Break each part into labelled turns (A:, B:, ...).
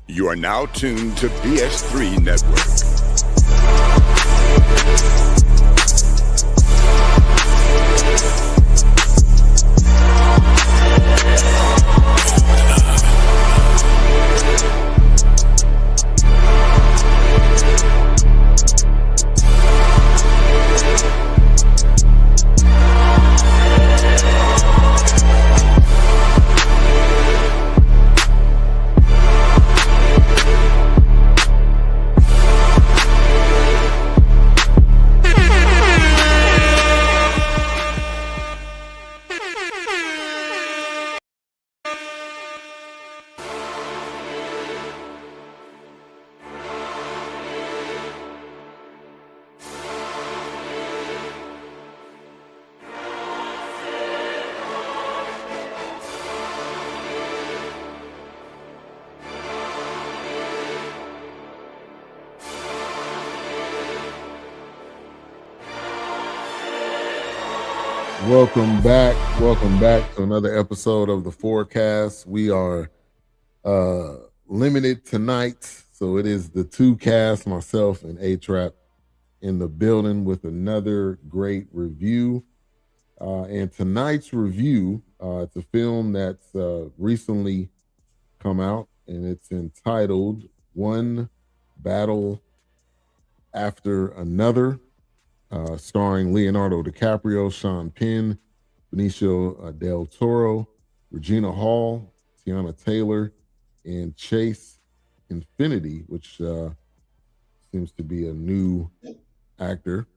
A: You are now tuned to BS3 Network.
B: Welcome back to another episode of the Fourcast. We are limited tonight, so it is the two cast, myself and A-Trap, in the building with another great review. And tonight's review, it's a film that's recently come out, and it's entitled One Battle After Another, starring Leonardo DiCaprio, Sean Penn, Benicio del Toro, Regina Hall, Teyana Taylor, and Chase Infiniti, which seems to be a new actor.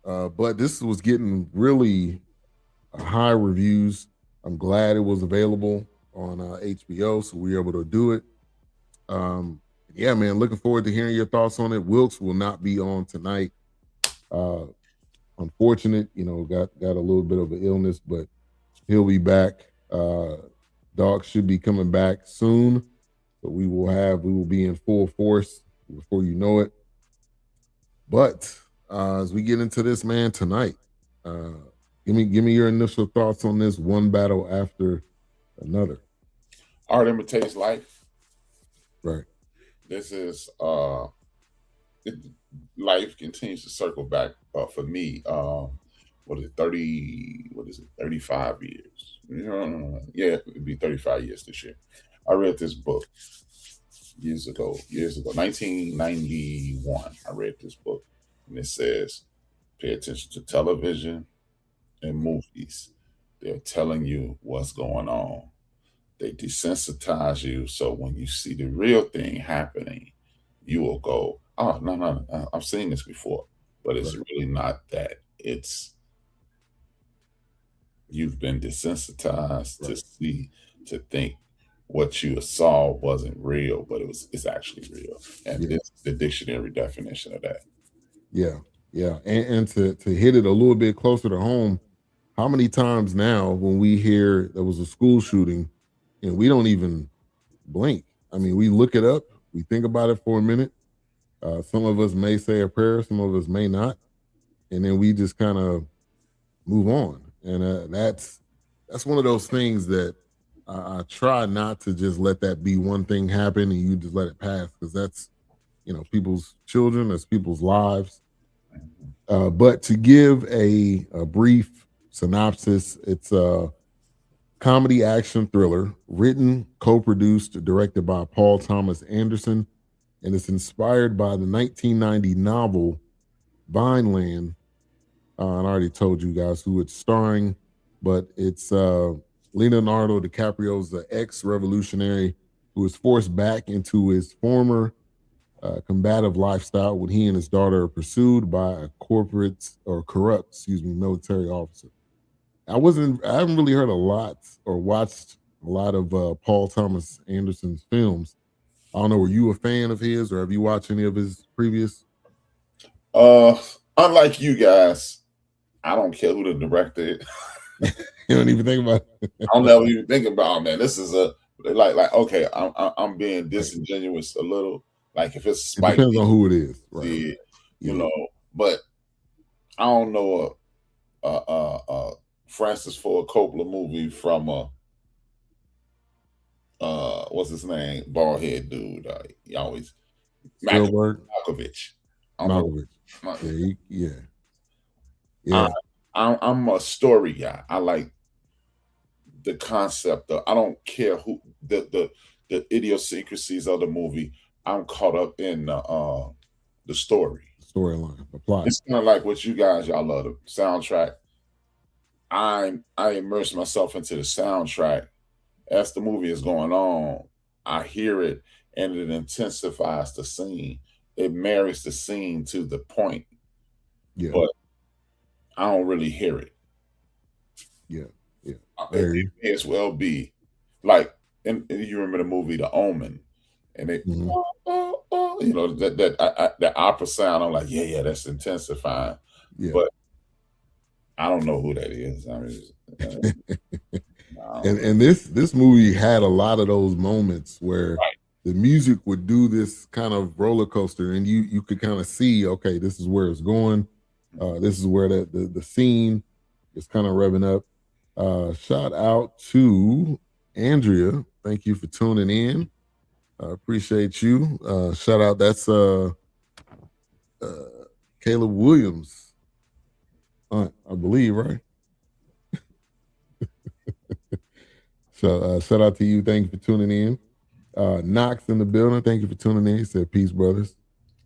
B: But this was getting really high reviews. I'm glad it was available on HBO, so we were able to do it. Yeah, man, looking forward to hearing your thoughts on it. Wilkes will not be on tonight. Unfortunate, got a little bit of an illness, but he'll be back. Doc should be coming back soon, so we will be in full force before you know it. But as we get into this, man, tonight, give me your initial thoughts on this One Battle After Another.
C: Art imitates life.
B: Right.
C: This is life continues to circle back for me. 35 years? Yeah, it'd be 35 years this year. I read this book years ago, 1991. I read this book, and it says, pay attention to television and movies. They're telling you what's going on. They desensitize you, so when you see the real thing happening, you will go, oh, no, I've seen this before. But it's really not that. It's you've been desensitized to see, to think what you saw wasn't real, but it's actually real. And this is the dictionary definition of that.
B: Yeah. And to hit it a little bit closer to home, how many times now when we hear there was a school shooting and we don't even blink? I mean, we look it up, we think about it for a minute. Some of us may say a prayer, some of us may not, and then we just kind of move on. And that's one of those things that I try not to just let that be one thing happen and you just let it pass, because that's people's children, that's people's lives. But to give a brief synopsis, it's a comedy action thriller written, co-produced, directed by Paul Thomas Anderson, and it's inspired by the 1990 novel Vineland. And I already told you guys who it's starring, but it's Leonardo DiCaprio's ex-revolutionary who was forced back into his former combative lifestyle when he and his daughter are pursued by a corrupt military officer. I haven't really heard a lot or watched a lot of Paul Thomas Anderson's films. I don't know, were you a fan of his, or have you watched any of his previous?
C: Unlike you guys, I don't care who the director is.
B: You don't even think about it.
C: I don't ever even think about, man. This is like okay, I'm being disingenuous a little. Like if it's Spike,
B: it depends on who it is, right?
C: But I don't know a Francis Ford Coppola movie from a what's his name? Bald head dude. He always
B: Spielberg,
C: Malkovich.
B: Malkovich. Yeah.
C: I'm a story guy. I like the concept of. I don't care who the idiosyncrasies of the movie. I'm caught up in the story.
B: Storyline, the plot.
C: It's kind of like what y'all love the soundtrack. I immerse myself into the soundtrack as the movie is going on. I hear it and it intensifies the scene. It marries the scene to the point.
B: Yeah.
C: But I don't really hear it.
B: Yeah.
C: It may as well be like, and you remember the movie The Omen, and they, you know, that opera sound. I'm like, yeah, that's intensifying.
B: Yeah.
C: But I don't know who that is. I mean,
B: and this movie had a lot of those moments where the music would do this kind of roller coaster, and you could kind of see, okay, this is where it's going. This is where the scene is kind of revving up. Shout out to Andrea. Thank you for tuning in. Appreciate you. Shout out. That's Caleb Williams, I believe, right? So shout out to you. Thank you for tuning in. Knox in the building. Thank you for tuning in. He said, "Peace, brothers."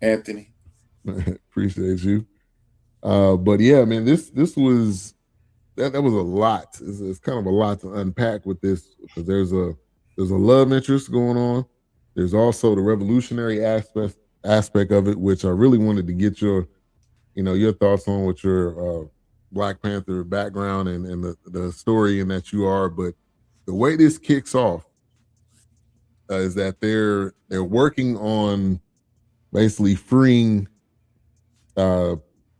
C: Anthony,
B: appreciate you. But yeah, man, this was that was a lot. It's kind of a lot to unpack with this because there's a love interest going on. There's also the revolutionary aspect of it, which I really wanted to get your thoughts on with your Black Panther background and the story in that you are. But the way this kicks off is that they're working on basically freeing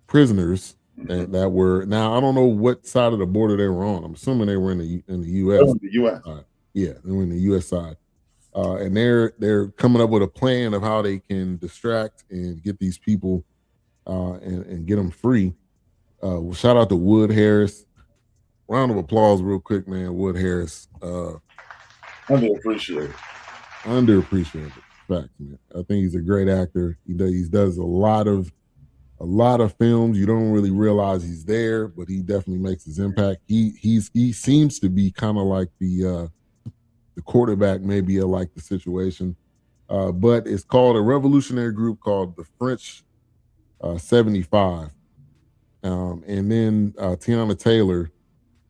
B: prisoners that were, now I don't know what side of the border they were on. I'm assuming they were in the U.S.
C: The U.S.
B: Yeah, they were in the U.S. side, and they're coming up with a plan of how they can distract and get these people and get them free. Shout out to Wood Harris. Round of applause, real quick, man. Wood Harris.
C: Underappreciated.
B: Fact, man. I think he's a great actor. He does a lot of films. You don't really realize he's there, but he definitely makes his impact. He seems to be kind of like the quarterback, maybe like the situation. But it's called a revolutionary group called the French 75. And then Teyana Taylor.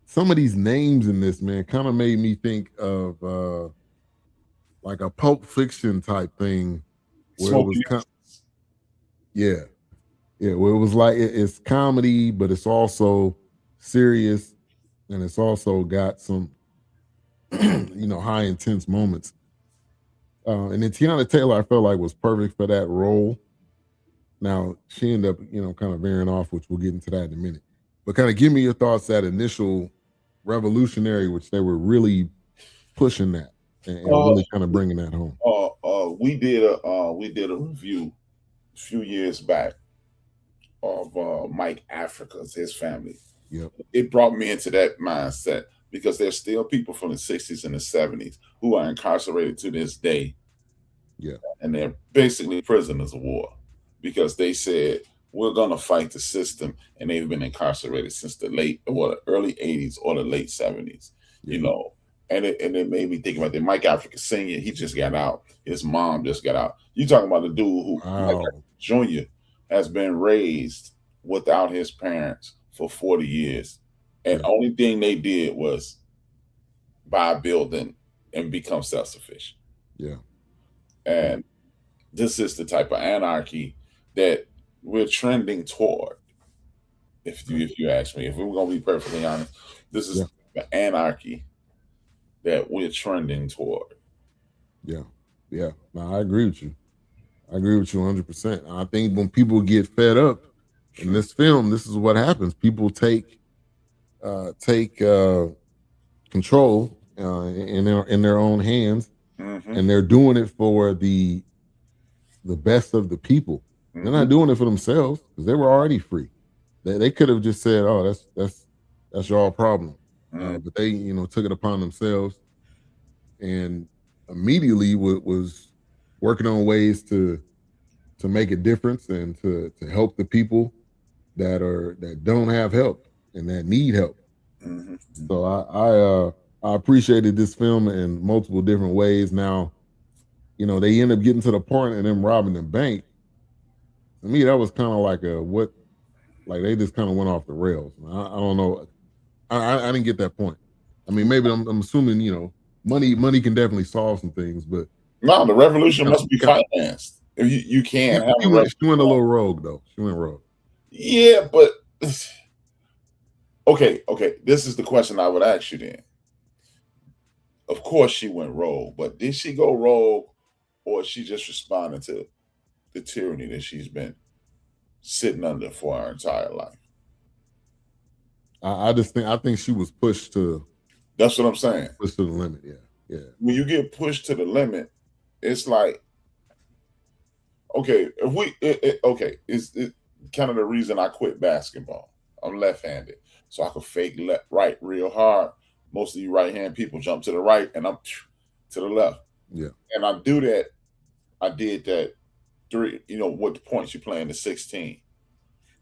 B: Some of these names in this, man, kind of made me think of like a Pulp Fiction type thing, where it was where it was like it's comedy, but it's also serious, and it's also got some high intense moments. And then Teyana Taylor, I felt like was perfect for that role. Now she ended up, kind of veering off, which we'll get into that in a minute. But kind of give me your thoughts, that initial revolutionary, which they were really pushing that and really kind of bringing that home.
C: We did a review a few years back of Mike Africa's, his family.
B: Yep.
C: It brought me into that mindset because there's still people from the 60s and the 70s who are incarcerated to this day.
B: Yeah.
C: And they're basically prisoners of war because they said, we're going to fight the system. And they've been incarcerated since the early 80s or the late 70s, And it made me think about that. Mike Africa Sr., he just got out. His mom just got out. You talking about the dude who, Mike Jr., has been raised without his parents for 40 years. And only thing they did was buy a building and become self-sufficient.
B: Yeah.
C: And this is the type of anarchy that we're trending toward. If you ask me, if we're going to be perfectly honest, this is the anarchy that we're trending toward.
B: Yeah. No, I agree with you. 100%. I think when people get fed up in this film, this is what happens. People take control in their own hands, and they're doing it for the best of the people. They're not doing it for themselves because they were already free. They could have just said, "Oh, that's your problem," but they took it upon themselves, and immediately was working on ways to make a difference and to help the people that don't have help and that need help.
C: Mhm.
B: So I appreciated this film in multiple different ways. Now, they end up getting to the point and them robbing the bank. To me, that was kind of like like they just kind of went off the rails. I don't know. I didn't get that point. I mean, maybe I'm assuming money can definitely solve some things, but
C: No, the revolution
B: kinda-
C: must be
B: kinda-
C: financed. If you can't have
B: she
C: a
B: went
C: revolution.
B: she went a little rogue though. She went rogue.
C: Yeah, but okay. This is the question I would ask you then. Of course, she went rogue, but did she go rogue, or is she just responding to the tyranny that she's been sitting under for her entire life?
B: I think she was
C: That's what I'm saying.
B: pushed to the limit. Yeah.
C: When you get pushed to the limit, it's like, okay, if we, okay, it's kind of the reason I quit basketball. I'm left-handed, so I could fake left, right real hard. Most of you right-hand people jump to the right, and I'm to the left.
B: Yeah.
C: And I do that. I did that three. What the points you playing the 16.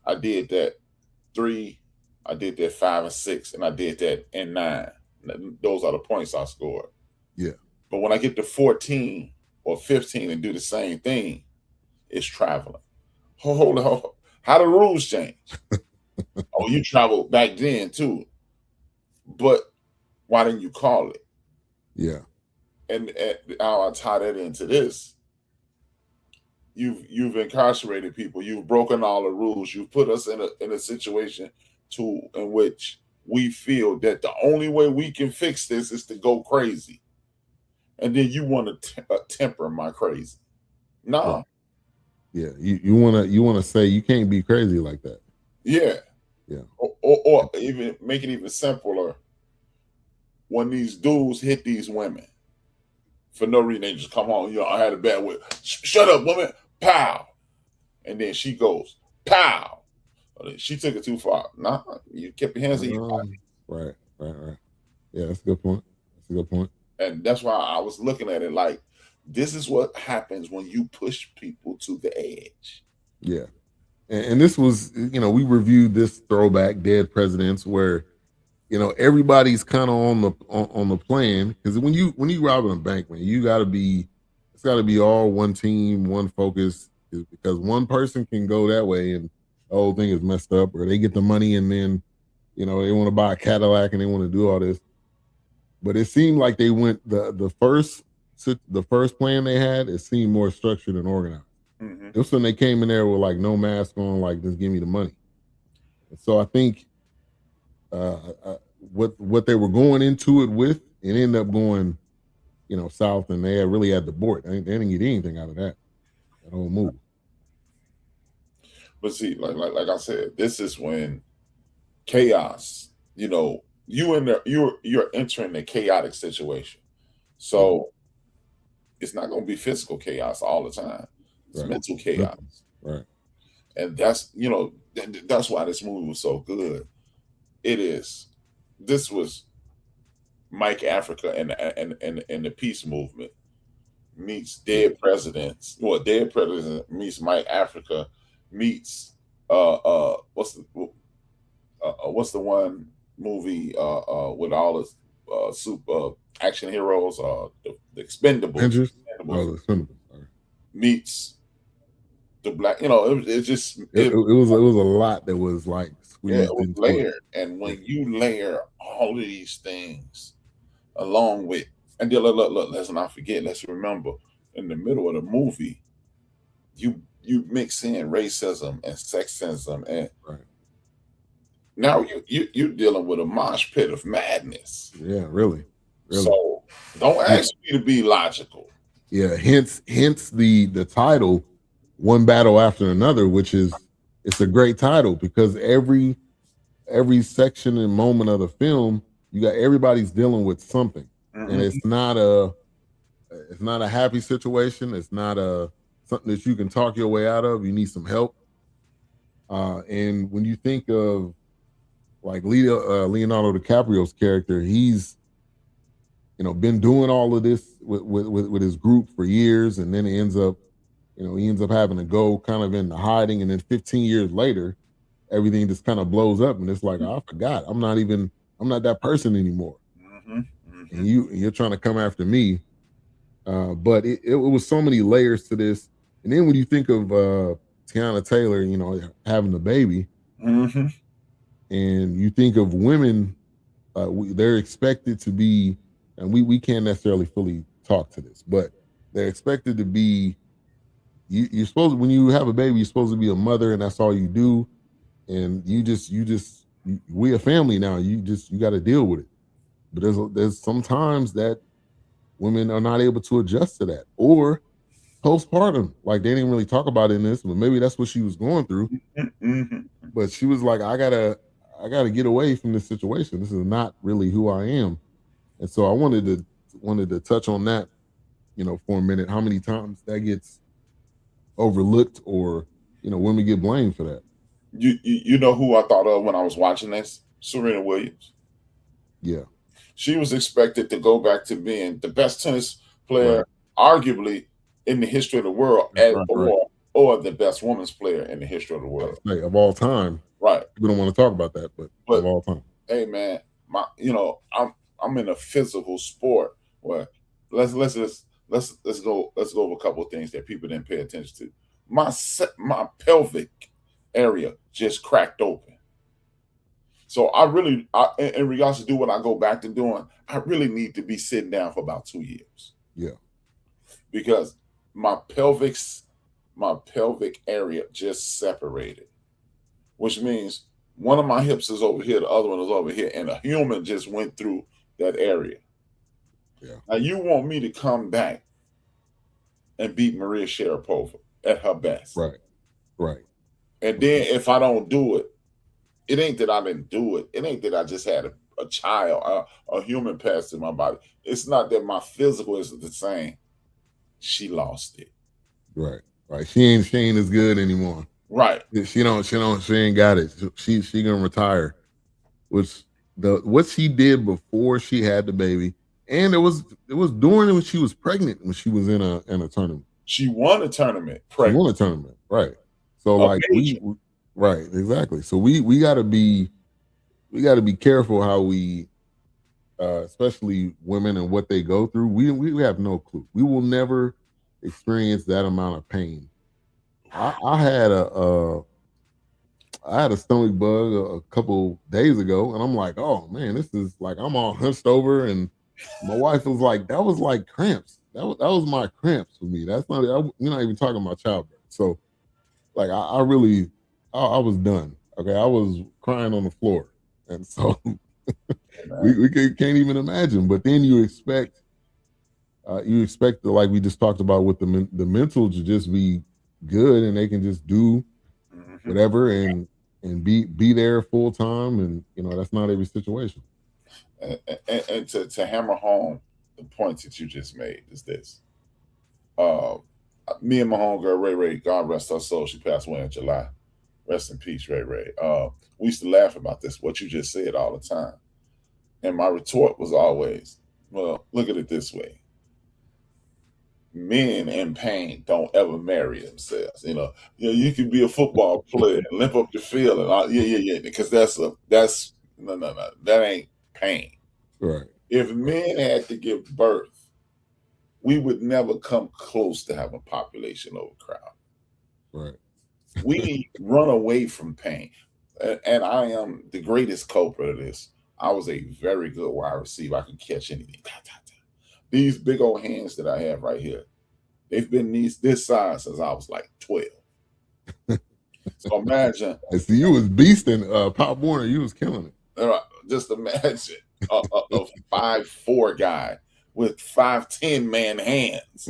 C: I did that three. I did that 5 and 6, and I did that in 9. Those are the points I scored.
B: Yeah.
C: But when I get to 14 or 15 and do the same thing, it's traveling. Hold on. How the rules change? Oh, you traveled back then too. But why didn't you call it?
B: Yeah.
C: And how I tie that into this, you've incarcerated people, you've broken all the rules, you've put us in a situation in which we feel that the only way we can fix this is to go crazy. And then you want to temper my crazy. Nah.
B: Right. Yeah. You wanna say you can't be crazy like that.
C: Yeah.
B: Yeah.
C: Or even make it even simpler. When these dudes hit these women for no reason, they just come on. I had a bad way. Shut up, woman. Pow. And then she goes, pow. She took it too far. Nah, you kept your hands in your pocket.
B: Right. Yeah, that's a good point.
C: And that's why I was looking at it like, this is what happens when you push people to the edge.
B: Yeah. And this was, we reviewed this throwback Dead Presidents where, everybody's kind of on the plan, because when you rob a bank, man, it's got to be all one team, one focus, because one person can go that way and the whole thing is messed up, or they get the money and then, they want to buy a Cadillac and they want to do all this. But it seemed like they went the first plan they had. It seemed more structured and organized.
C: Mm-hmm.
B: It was when they came in there with like no mask on, like just give me the money. So I think what they were going into it with, it ended up going, south, and they really had the board. They didn't get anything out of that whole move.
C: But see, like I said, this is when chaos. You in there, you're entering a chaotic situation. So it's not going to be physical chaos all the time. It's mental chaos.
B: Right.
C: And that's that's why this movie was so good. This was Mike Africa and the peace movement meets Dead Presidents. Well, Dead President meets Mike Africa meets what's the one movie with all the super action heroes, the Expendables.
B: Expendables.
C: Meets the black, it
B: was a lot that was like
C: squeezed it was layered. And when you layer all of these things along with, and then look, let's not forget, let's remember, in the middle of the movie, you mix in racism and sexism, and now you're dealing with a mosh pit of madness.
B: Yeah, really.
C: So don't ask me to be logical.
B: Yeah, hence the title, One Battle After Another, which is, it's a great title because every section and moment of the film, you got everybody's dealing with something. Mm-hmm. And it's not a happy situation. It's not something that you can talk your way out of. You need some help. And when you think of like Leonardo DiCaprio's character, he's been doing all of this with his group for years, and then he ends up having to go kind of into hiding, and then 15 years later, everything just kind of blows up, and it's like, I forgot, I'm not that person anymore. And you're trying to come after me. But it was so many layers to this. And then when you think of Teyana Taylor, having the baby, and you think of women, they're expected to be, and we can't necessarily fully talk to this, but they're expected to be. You're supposed, when you have a baby, you're supposed to be a mother, and that's all you do. And we a family now. You got to deal with it. But there's sometimes that women are not able to adjust to that, or postpartum. Like, they didn't really talk about it in this, but maybe that's what she was going through. But she was like, I gotta get away from this situation. This is not really who I am. And so I wanted to touch on that, for a minute. How many times that gets overlooked, or women get blamed for that.
C: You know who I thought of when I was watching this? Serena Williams.
B: Yeah.
C: She was expected to go back to being the best tennis player, arguably, in the history of the world, or the best women's player in the history of the world.
B: Of all time.
C: Right.
B: We don't want to talk about that, but of all time.
C: Hey man, I'm in a physical sport where let's go over a couple of things that people didn't pay attention to. My pelvic area just cracked open. So in regards to do what I go back to doing, I really need to be sitting down for about 2 years.
B: Yeah.
C: Because my pelvic area just separated, which means one of my hips is over here, the other one is over here, and a human just went through that area.
B: Yeah.
C: Now you want me to come back and beat Maria Sharapova at her best.
B: Right.
C: And then if I don't do it, it ain't that I didn't do it. It ain't that I just had a child, a human passed in my body. It's not that my physical is the same. She lost it.
B: Right. She ain't as good anymore.
C: Right.
B: She ain't got it. She gonna retire. What she did before she had the baby, and it was during when she was pregnant, when she was in a tournament.
C: She won a tournament.
B: Pregnant. She won a tournament, right? So right, exactly. So we gotta be careful how we, especially women and what they go through. We have no clue. We will never experience that amount of pain. I had a stomach bug a couple days ago, and I'm like, oh man, this is like, I'm all hunched over, and my wife was like, that was like cramps. That was my cramps for me. That's not, you're not even talking about childbirth. So like, I was done. Okay, I was crying on the floor, and so we can't even imagine. But then you expect like we just talked about with the mental to just be good, and they can just do whatever and be there full time, and that's not every situation.
C: And to hammer home the points that you just made is this. Me and my homegirl Ray, God rest her soul, she passed away in July. Rest in peace, Ray. We used to laugh about this, what you just said, all the time. And my retort was always, well, look at it this way. Men in pain don't ever marry themselves. You can be a football player and limp up the field and all, because that ain't pain.
B: Right.
C: If men had to give birth, we would never come close to having population overcrowd.
B: Right.
C: We run away from pain. And I am the greatest culprit of this. I was a very good wide receiver. I can catch anything. These big old hands that I have right here, they've been this size since I was like 12. So imagine.
B: I see you was beasting Pop Warner. You was killing it.
C: Just imagine a 5'4" guy with 5'10" man hands.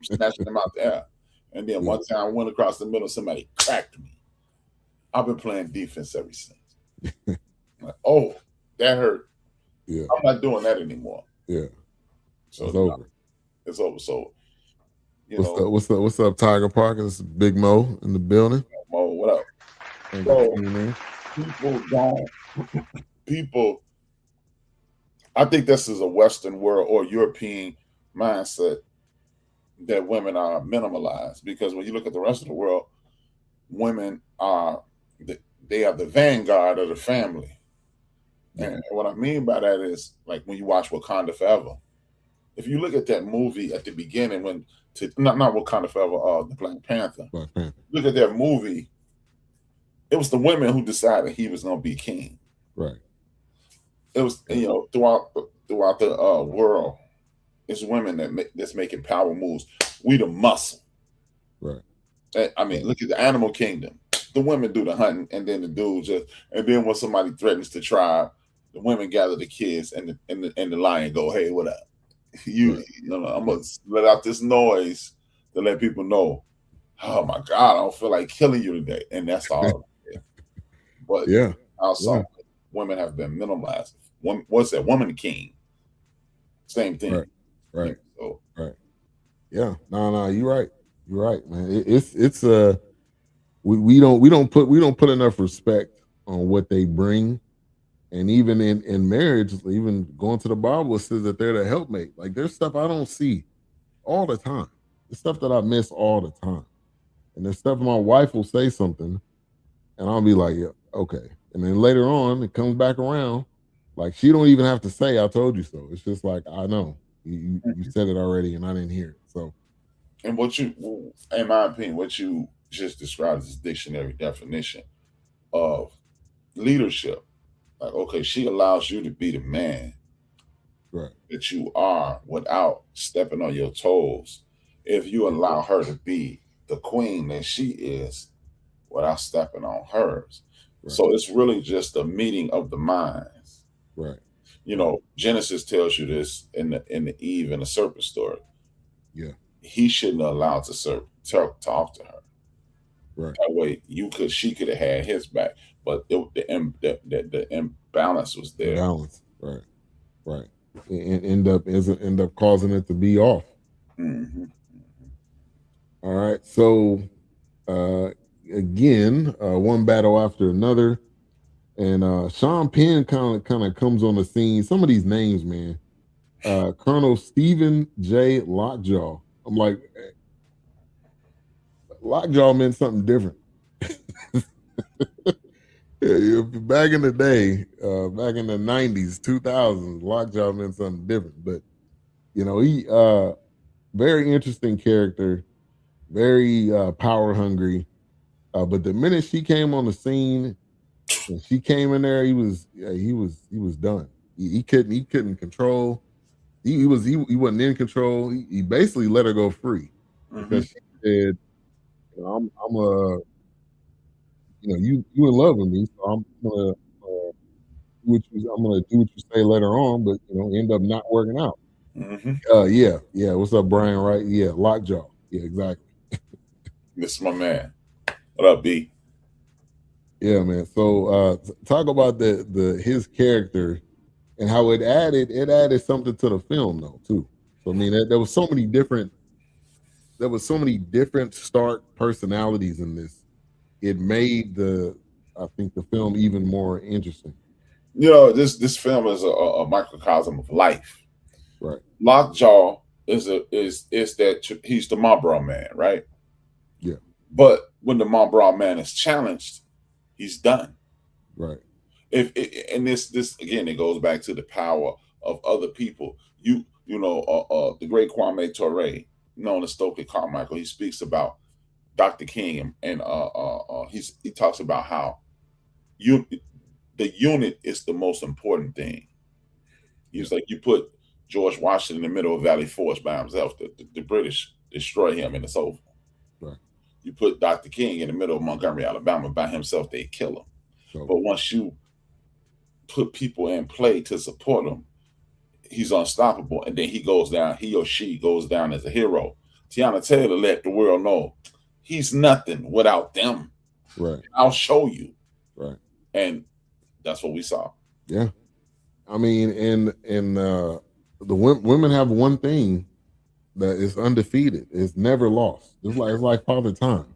C: Snatching them out there. And then one time I went across the middle, somebody cracked me. I've been playing defense ever since. Like, oh, that hurt.
B: Yeah.
C: I'm not doing that anymore.
B: Yeah.
C: So
B: it's over.
C: It's over. So
B: what's up, Tiger Park? It's Big Mo in the building.
C: Mo, what up? So people I think this is a Western world or European mindset that women are minimalized, because when you look at the rest of the world, women are they are the vanguard of the family.
B: Yeah.
C: And what I mean by that is, like, when you watch Wakanda Forever, if you look at that movie at the beginning, when not Wakanda Forever, the Black Panther,
B: Black Panther.
C: look at that movie. It was the women who decided he was going to be king.
B: Right.
C: It was,
B: Yeah.
C: you know, throughout the world, it's women that's making power moves. We the muscle.
B: Right.
C: I mean, look at the animal kingdom. The women do the hunting, and then the dudes and then when somebody threatens the tribe, the women gather the kids, and the lion go, "Hey, what up? You know, I'm gonna let out this noise to let people know. Oh my God, I don't feel like killing you today," and that's all. But
B: Yeah.
C: outside, women have been minimalized. What's that? Woman king. Same thing.
B: Right. Right.
C: So,
B: right. Yeah. No, you're right. You're right, man. It's we don't put enough respect on what they bring. And even in marriage, even going to the Bible, it says that they're the helpmate. Like, there's stuff I don't see all the time. There's stuff that I miss all the time. And there's stuff my wife will say something, and I'll be like, yeah, okay. And then later on, it comes back around. Like, she don't even have to say, I told you so. It's just like, I know. You said it already, and I didn't hear it. So,
C: and what you, in my opinion, what you just described as dictionary definition of leadership. Like, okay, she allows you to be the man that you are without stepping on your toes. If you allow her to be the queen that she is without stepping on hers. So it's really just a meeting of the minds.
B: Right.
C: You know, Genesis tells you this in the Eve and the serpent story.
B: Yeah.
C: He shouldn't have allowed to talk to her.
B: Right.
C: That way she could have had his back. But the imbalance was there.
B: Balance. Right. Right. And end up causing it to be off.
C: Mm-hmm.
B: All right. So again, one battle after another. And Sean Penn kind of comes on the scene. Some of these names, man. Colonel Stephen J. Lockjaw. I'm like, Lockjaw meant something different. Yeah, back in the day, back in the 90s, 2000s, Lockjaw meant something different. But, you know, he very interesting character, very power hungry. But the minute she came on the scene, when she came in there, he was done. He couldn't control. He wasn't in control. He basically let her go free because she said, you know, I'm a, you know, you in love with me, so I'm gonna do what you say later on, but you know, end up not working out. Yeah. What's up, Brian? Right? Yeah, Lockjaw. Yeah, exactly.
C: This is my man. What up, B?
B: Yeah, man. So talk about his character and how it added something to the film though, too. So I mean, there was so many different stark personalities in this. It made I think the film even more interesting.
C: You know, this film is a microcosm of life.
B: Right.
C: Lockjaw is that he's the Marlboro man, right?
B: Yeah.
C: But when the Marlboro man is challenged, he's done.
B: Right.
C: And this again, it goes back to the power of other people. You know, the great Kwame Ture, known as Stokely Carmichael, he speaks about Dr. King, and he talks about how the unit is the most important thing. He was like, you put George Washington in the middle of Valley Forge by himself, the British destroy him and it's over.
B: Right.
C: You put Dr. King in the middle of Montgomery, Alabama by himself, they kill him. So, but once you put people in play to support him, he's unstoppable. And then he or she goes down as a hero. Teyana Taylor let the world know he's nothing without them.
B: Right.
C: I'll show you.
B: Right.
C: And that's what we saw.
B: Yeah. I mean, and the women have one thing that is undefeated. It's never lost. It's like Father Time.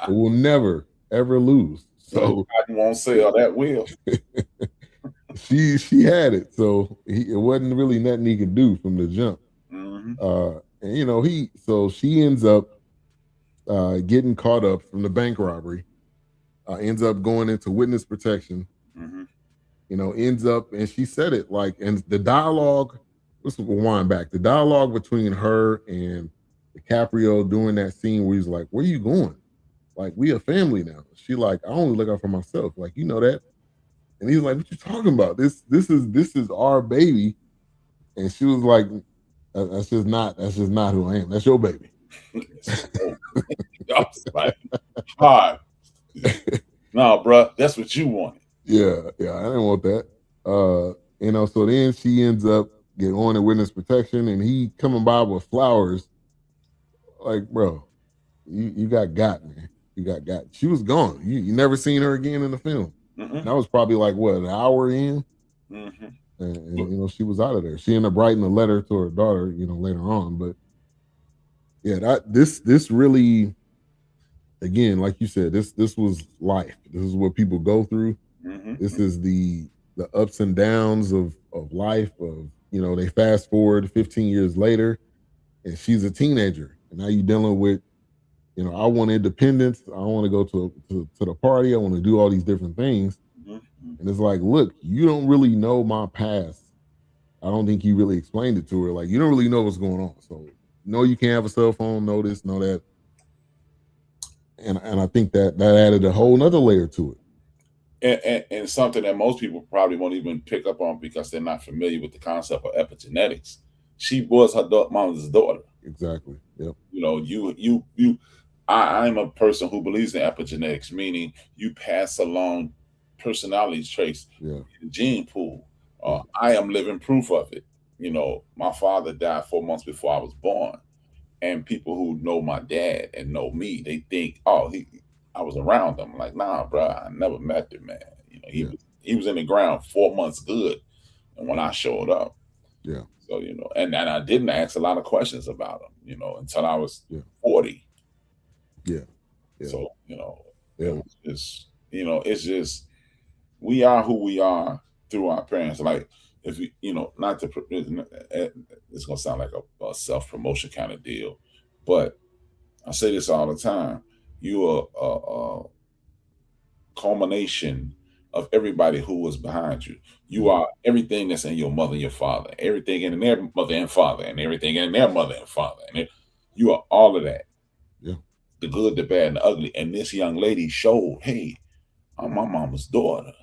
B: It will never ever lose. So
C: I won't say all that will.
B: she had it, so it wasn't really nothing he could do from the jump.
C: Mm-hmm.
B: And she ends up getting caught up from the bank robbery, ends up going into witness protection.
C: Mm-hmm.
B: Ends up, and she said it like, and the dialogue. Let's rewind back. The dialogue between her and DiCaprio during that scene where he's like, "Where you going? Like, we a family now." She like, "I only look out for myself. Like, you know that." And he's like, "What you talking about? This is our baby." And she was like, That's just not who I am. That's your baby."
C: I was like, hard. No, bro, that's what you wanted.
B: Yeah, I didn't want that. So then she ends up getting on in witness protection, and he coming by with flowers. Like, bro, you got, man. You got. She was gone. You never seen her again in the film.
C: Mm-hmm.
B: That was probably like what, an hour in,
C: mm-hmm.
B: and she was out of there. She ended up writing a letter to her daughter, later on. But yeah, this really, again, like you said, this was life. This is what people go through.
C: Mm-hmm.
B: This is the ups and downs of life. They fast forward 15 years later, and she's a teenager, and now you're dealing with, I want independence. I want to go to the party. I want to do all these different things.
C: Mm-hmm.
B: And it's like, look, you don't really know my past. I don't think he really explained it to her. Like, you don't really know what's going on. So, you can't have a cell phone, know this, know that. And I think that added a whole nother layer to
C: it. And something that most people probably won't even pick up on because they're not familiar with the concept of epigenetics. She was her mother's daughter.
B: Exactly. Yep.
C: I'm a person who believes in epigenetics, meaning you pass along personality traits in the gene pool. I am living proof of it. My father died 4 months before I was born. And people who know my dad and know me, they think, oh, I was around him. Like, nah, bro, I never met the man. He was in the ground 4 months good, and when I showed up, So and I didn't ask a lot of questions about him, until I was 40.
B: Yeah.
C: So it's just we are who we are through our parents. Like if not to, it's gonna sound like a self promotion kind of deal, but I say this all the time. You are a culmination of everybody who was behind you. You are everything that's in your mother and your father, everything in their mother and father, and everything in their mother and father. And you are all of that.
B: Yeah.
C: The good, the bad, and the ugly. And this young lady showed, hey, I'm my mama's daughter.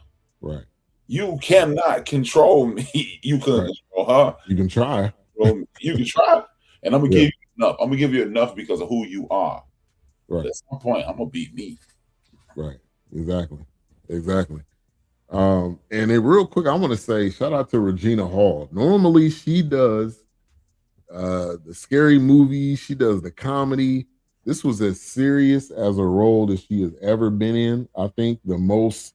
B: Right.
C: You cannot control me. You can control her.
B: You can try.
C: You can try. And I'm gonna give you enough. I'm gonna give you enough because of who you are.
B: Right.
C: At some point, I'm gonna beat me.
B: Right. Exactly. And then real quick, I want to say shout out to Regina Hall. Normally she does the scary movies, she does the comedy. This was as serious as a role that she has ever been in. I think the most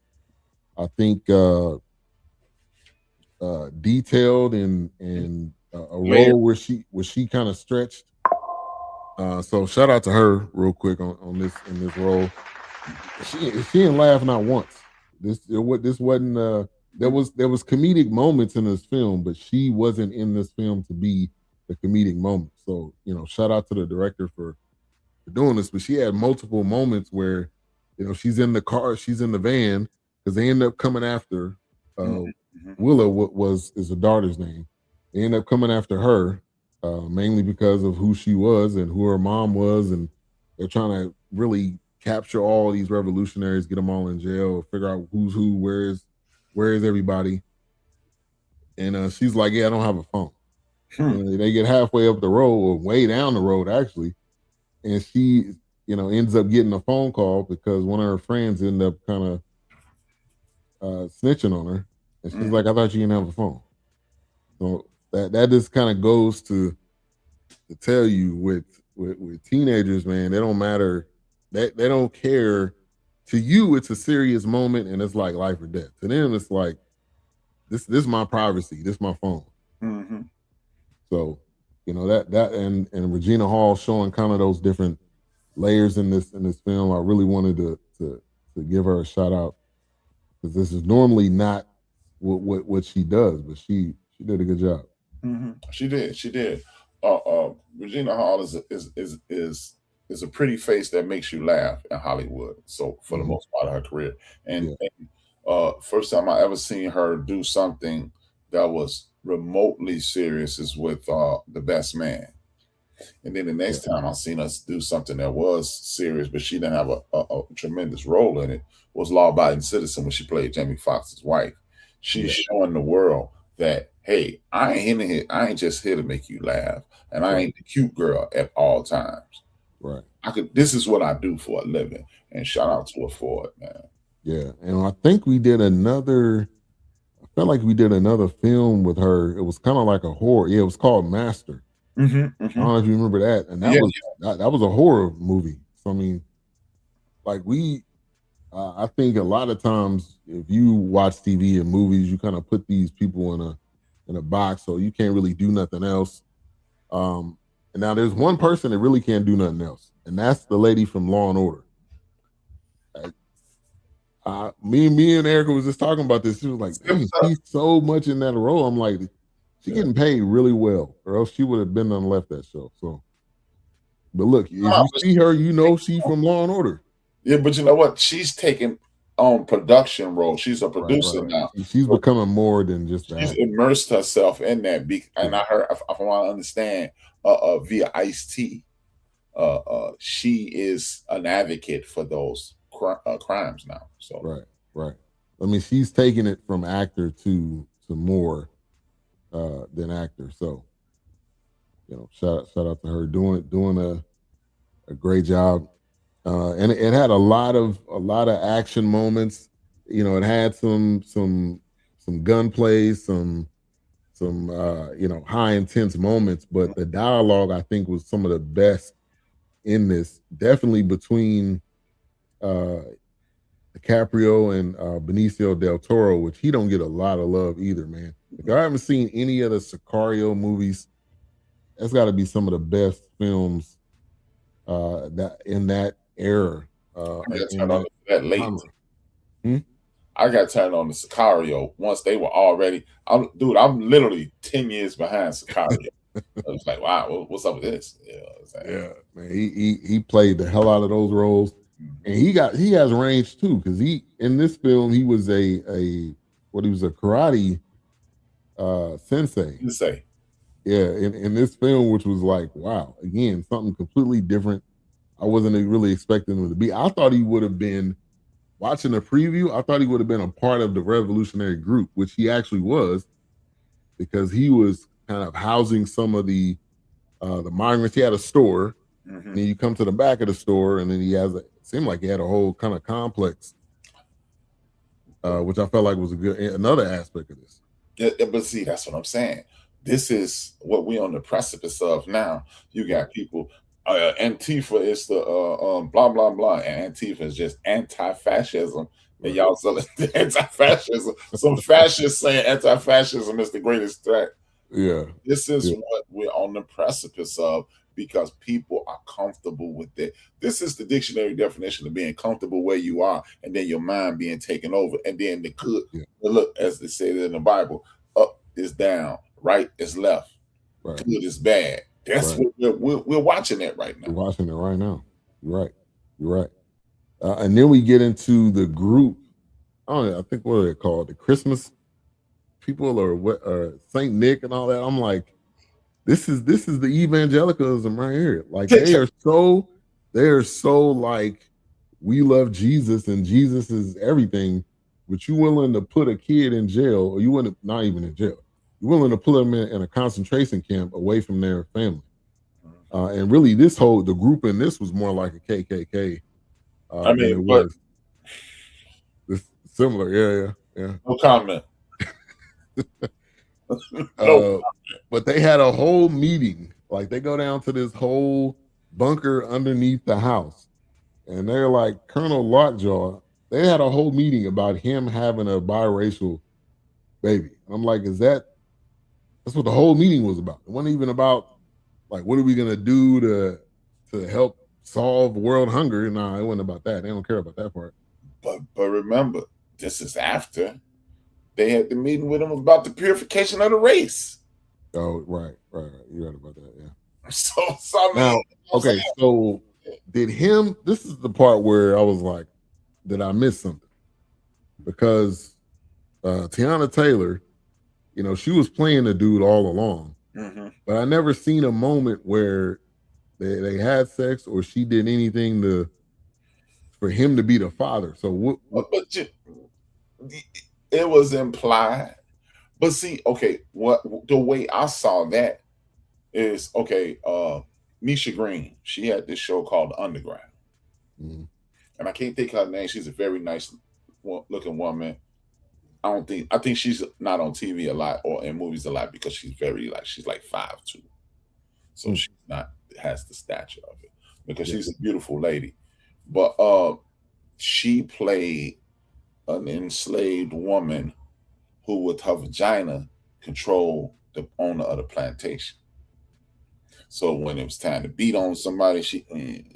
B: detailed and a role where she kind of stretched. So shout out to her real quick on this in this role. She didn't laugh not once. This wasn't there was comedic moments in this film, but she wasn't in this film to be the comedic moment. So shout out to the director for doing this. But she had multiple moments where she's in the car, she's in the van because they end up coming after Willa is the daughter's name. They end up coming after her mainly because of who she was and who her mom was, and they're trying to really capture all these revolutionaries, get them all in jail, figure out who's who, where is everybody. And she's like, yeah, I don't have a phone. And they get halfway up the road, or way down the road actually, and she ends up getting a phone call because one of her friends ended up kind of snitching on her, and she's like, I thought you didn't have a phone. So that just kind of goes to tell you with teenagers, man, they don't matter. They don't care. To you, it's a serious moment, and it's like life or death. To them, it's like this is my privacy. This is my phone.
C: Mm-hmm.
B: So, that and Regina Hall showing kind of those different layers in this film. I really wanted to give her a shout out because this is normally not what she does, but she did a good job.
C: She did. Regina Hall is a pretty face that makes you laugh in Hollywood. So for the most part of her career, and first time I ever seen her do something that was remotely serious is with The Best Man. And then the next time I seen us do something that was serious, but she didn't have a tremendous role in it, was Law Abiding Citizen when she played Jamie Foxx's wife. She's showing the world that, hey, I ain't just here to make you laugh, and I ain't the cute girl at all times.
B: Right.
C: This is what I do for a living, and shout out to her for it, man.
B: Yeah, and I think we did another. I felt like we did another film with her. It was kind of like a horror. Yeah, it was called Master. I don't know if you remember that, and that was a horror movie. So I mean, like I think a lot of times if you watch TV and movies, you kind of put these people in a box, so you can't really do nothing else. And now there's one person that really can't do nothing else, and that's the lady from Law and Order. Me and Erica was just talking about this. She was like, "Dang, she's so much in that role." I'm like, she's getting paid really well, or else she would have been and left that show. So, but look, if you see her, you know she's from Law and Order.
C: Yeah, but you know what? She's taking on production role. She's a producer now.
B: She's becoming more than just that.
C: She's immersed herself in that. And I heard, from what I understand, via Ice-T, she is an advocate for those crimes now. So
B: right. I mean, she's taking it from actor to more than actor. So, shout out to her doing a great job. And it had a lot of action moments. It had some gunplay, some high intense moments, but the dialogue I think was some of the best in this. Definitely between DiCaprio and Benicio del Toro, which he don't get a lot of love either, man. If I haven't seen any of the Sicario movies, that's got to be some of the best films that in that era.
C: I got turned on that late. I got turned on to Sicario once they were already. I'm literally 10 years behind Sicario. I was like, wow, what's up with this?
B: Yeah, man. He played the hell out of those roles, and he has range too, because in this film he was a karate sensei. Yeah, in this film, which was like, wow, again, something completely different. I wasn't really expecting him to be. I thought he would have been, watching the preview, I thought he would have been a part of the revolutionary group, which he actually was, because he was kind of housing some of the migrants. He had a store, and then you come to the back of the store, and then it seemed like he had a whole kind of complex, which I felt like was another aspect of this.
C: Yeah, but see, that's what I'm saying. This is what we're on the precipice of now. You got people. Antifa is the blah blah blah, and Antifa is just anti-fascism, and y'all selling anti-fascism. Some fascists saying anti-fascism is the greatest threat.
B: Yeah,
C: this is what we're on the precipice of, because people are comfortable with it. This is the dictionary definition of being comfortable where you are, and then your mind being taken over, and then the good. Look, as they say in the Bible, up is down, right is left, good is bad. That's what we're watching it right now.
B: We're watching it right now. You're right. And then we get into the group. I think what are they called? The Christmas people, or Saint Nick and all that. I'm like, this is the evangelicalism right here. Like they are so like, we love Jesus and Jesus is everything, but you willing to put a kid in jail, or you wouldn't, not even in jail. You're willing to put them in a concentration camp away from their family. And really, the group in this was more like a KKK. Than it was. It's similar, yeah.
C: No comment.
B: But they had a whole meeting. Like they go down to this whole bunker underneath the house, and they're like, Colonel Lockjaw. They had a whole meeting about him having a biracial baby. I'm like, that's what the whole meeting was about. It wasn't even about, like, what are we gonna do to help solve world hunger? Nah, it wasn't about that. They don't care about that part.
C: But remember, this is after they had the meeting with him about the purification of the race.
B: Oh, right. You right about that, yeah.
C: So I mean,
B: Now, okay, so this is the part where I was like, did I miss something? Because Teyana Taylor, she was playing the dude all along, but I never seen a moment where they had sex or she did anything for him to be the father. So what
C: it was implied. But see, okay, what the way I saw that is Misha Green. She had this show called Underground.
B: Mhm.
C: And I can't think of her name. She's a very nice looking woman. I think she's not on TV a lot or in movies a lot because she's she's like 5'2". So she's not has the stature of it because she's a beautiful lady. But she played an enslaved woman who with her vagina controlled the owner of the plantation. So when it was time to beat on somebody, she,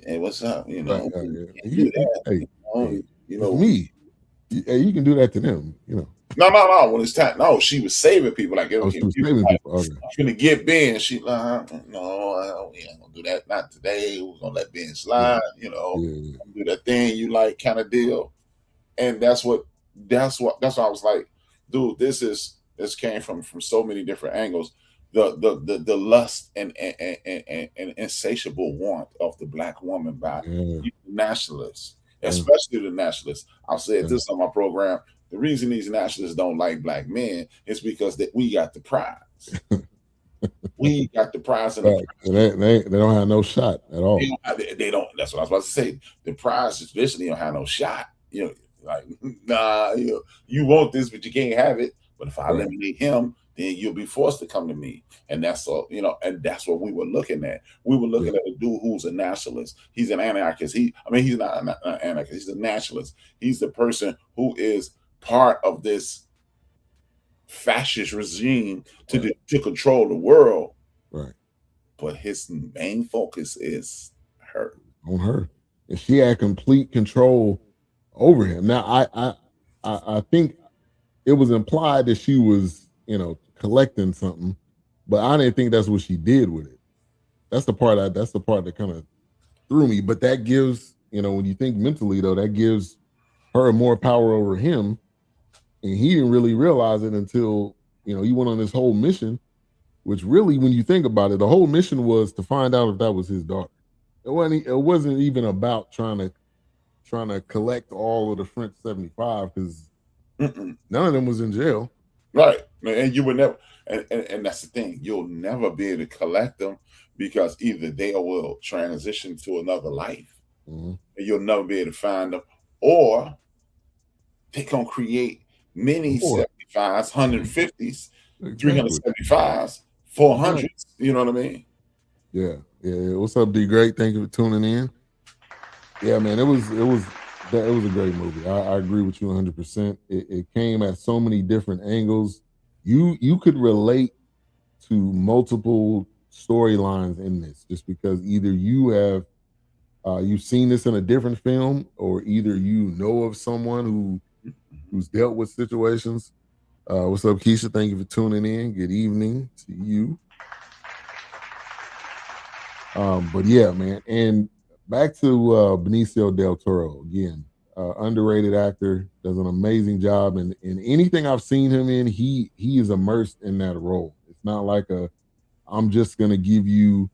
C: hey, what's up? You know,
B: it's me. Hey, you can do that to them,
C: No. When it's time, no, she was saving people. Like,
B: she was saving people. Okay.
C: I'm gonna get Ben. She like, no, we ain't gonna do that. Not today. We're gonna let Ben slide. Do that thing you like, kind of deal. And that's what I was like, dude. This came from so many different angles. The lust and insatiable want of the black woman by nationalists, especially the nationalists. I'll say this on my program. The reason these nationalists don't like black men is because we got the prize. We got the prize, and
B: they don't have no shot at all.
C: They don't. That's what I was about to say. The prize is basically don't have no shot. Like, nah, you want this, but you can't have it. But if I eliminate him, then you'll be forced to come to me. And that's all, and that's what we were looking at. We were looking at a dude who's a nationalist. He's an anarchist. He's not an anarchist. He's a nationalist. He's the person who is part of this fascist regime to control the world.
B: Right.
C: But his main focus is her.
B: On her. And she had complete control over him. Now, I think it was implied that she was, collecting something, but I didn't think that's what she did with it. That's the part that kind of threw me. But that gives, when you think mentally though, that gives her more power over him, and he didn't really realize it until he went on this whole mission, which really, when you think about it, the whole mission was to find out if that was his daughter. It wasn't even about trying to collect all of the French 75 because none of them was in jail.
C: Right. And you would never, and that's the thing, you'll never be able to collect them because either they will transition to another life and you'll never be able to find them, or they're going to create many 75s, 150s, 375s, 400s. You know what I mean?
B: Yeah. What's up, D? Great. Thank you for tuning in. Yeah, man, it was a great movie. I agree with you 100%. It came at so many different angles. You could relate to multiple storylines in this, just because either you have you've seen this in a different film, or either you know of someone who's dealt with situations. What's up, Keisha? Thank you for tuning in. Good evening to you. But yeah, man, and back to Benicio del Toro again. Underrated actor, does an amazing job, and anything I've seen him in, he is immersed in that role. It's not like I'm just gonna give you,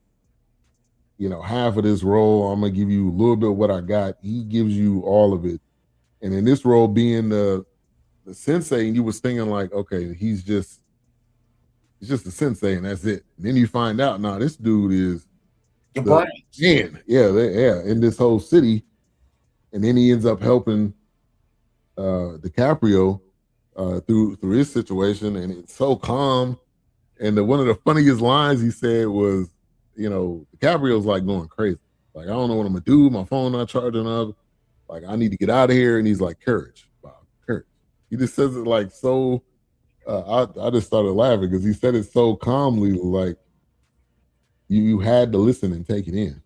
B: half of this role. I'm gonna give you a little bit of what I got. He gives you all of it, and in this role, being the sensei, and you was thinking like, okay, he's just a sensei, and that's it. And then you find out, nah, this dude is
C: the brains.
B: In this whole city. And then he ends up helping DiCaprio through his situation, and it's so calm. And one of the funniest lines he said was, DiCaprio's like going crazy. Like, I don't know what I'm gonna do. My phone not charging up. Like, I need to get out of here. And he's like, courage, Bob, courage. He just says it like so. I just started laughing because he said it so calmly, like you had to listen and take it in.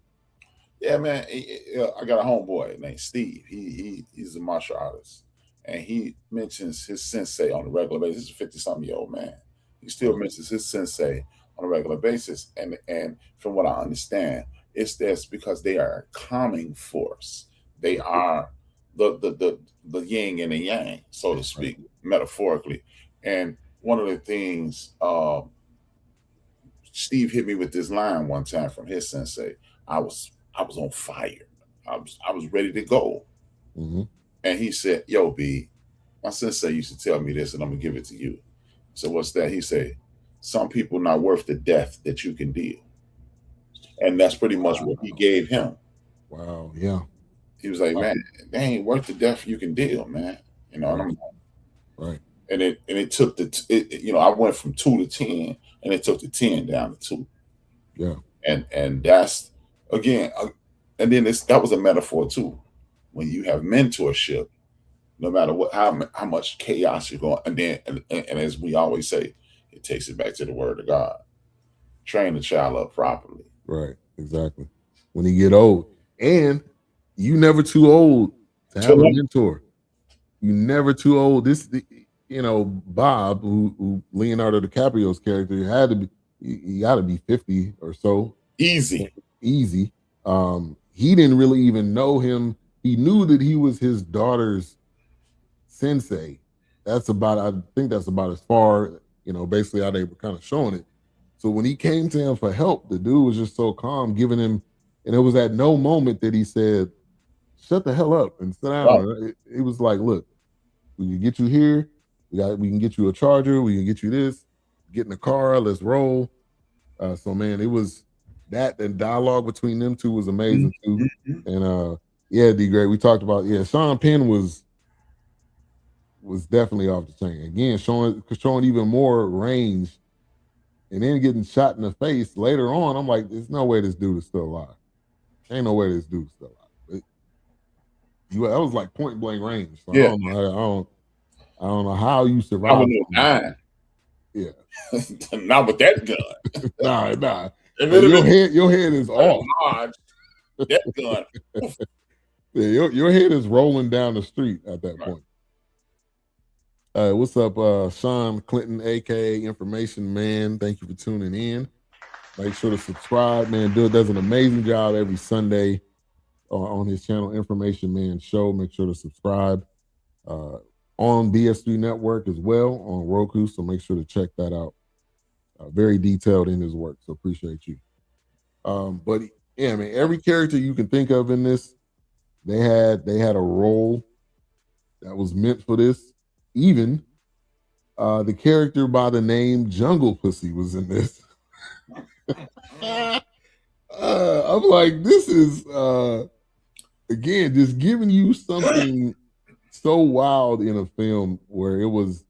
C: Yeah, man. I got a homeboy named Steve. He's a martial artist, and he mentions his sensei on a regular basis. He's a 50-something-year-old man. He still mentions his sensei on a regular basis. And from what I understand, it's this because they are a calming force. They are the yin and the yang, so to speak, metaphorically. And one of the things Steve hit me with this line one time from his sensei. I was on fire. I was ready to go.
B: Mm-hmm.
C: And he said, "Yo, B, my sensei used to tell me this, and I'm gonna give it to you." So what's that? He said, "Some people not worth the death that you can deal," and that's pretty much what he gave him.
B: Wow. Yeah.
C: He was like, "Man, they ain't worth the death you can deal, man." You know,
B: right. Right.
C: And it took I went from 2 to 10, and it took the 10 down to 2.
B: Yeah.
C: And that's again, and then that was a metaphor too. When you have mentorship, no matter how much chaos you're going, and then and as we always say, it takes it back to the word of God. Train the child up properly.
B: Right. Exactly. When he get old, and you never too old to have a mentor. You never too old. Bob, who Leonardo DiCaprio's character had to be, he got to be 50 or so.
C: Easy.
B: He didn't really even know him. He knew that he was his daughter's sensei. I think that's about as far, basically how they were kind of showing it. So when he came to him for help, the dude was just so calm, giving him, and it was at no moment that he said, "Shut the hell up and sit down." Right. It was like, "Look, we can get you here. We can get you a charger. We can get you this. Get in the car. Let's roll." So man, it was that, and dialogue between them two was amazing too. And D Great, we talked about Sean Penn was definitely off the chain. Again, showing even more range, and then getting shot in the face later on. I'm like, there's no way this dude is still alive. Ain't no way this dude's still alive. That was like point blank range. So I don't know how you survive.
C: I would know 9.
B: Yeah.
C: Not with that gun.
B: Nah. Your head is off.
C: That gun.
B: Yeah, your head is rolling down the street at that point. What's up, Sean Clinton, aka Information Man? Thank you for tuning in. Make sure to subscribe, man. Dude does an amazing job every Sunday on his channel, Information Man Show. Make sure to subscribe on BS3 Network as well on Roku. So make sure to check that out. Very detailed in his work. So appreciate you. But yeah, man, every character you can think of in this, they had a role that was meant for this. Even the character by the name Jungle Pussy was in this. I'm like, this is again just giving you something so wild in a film where it was,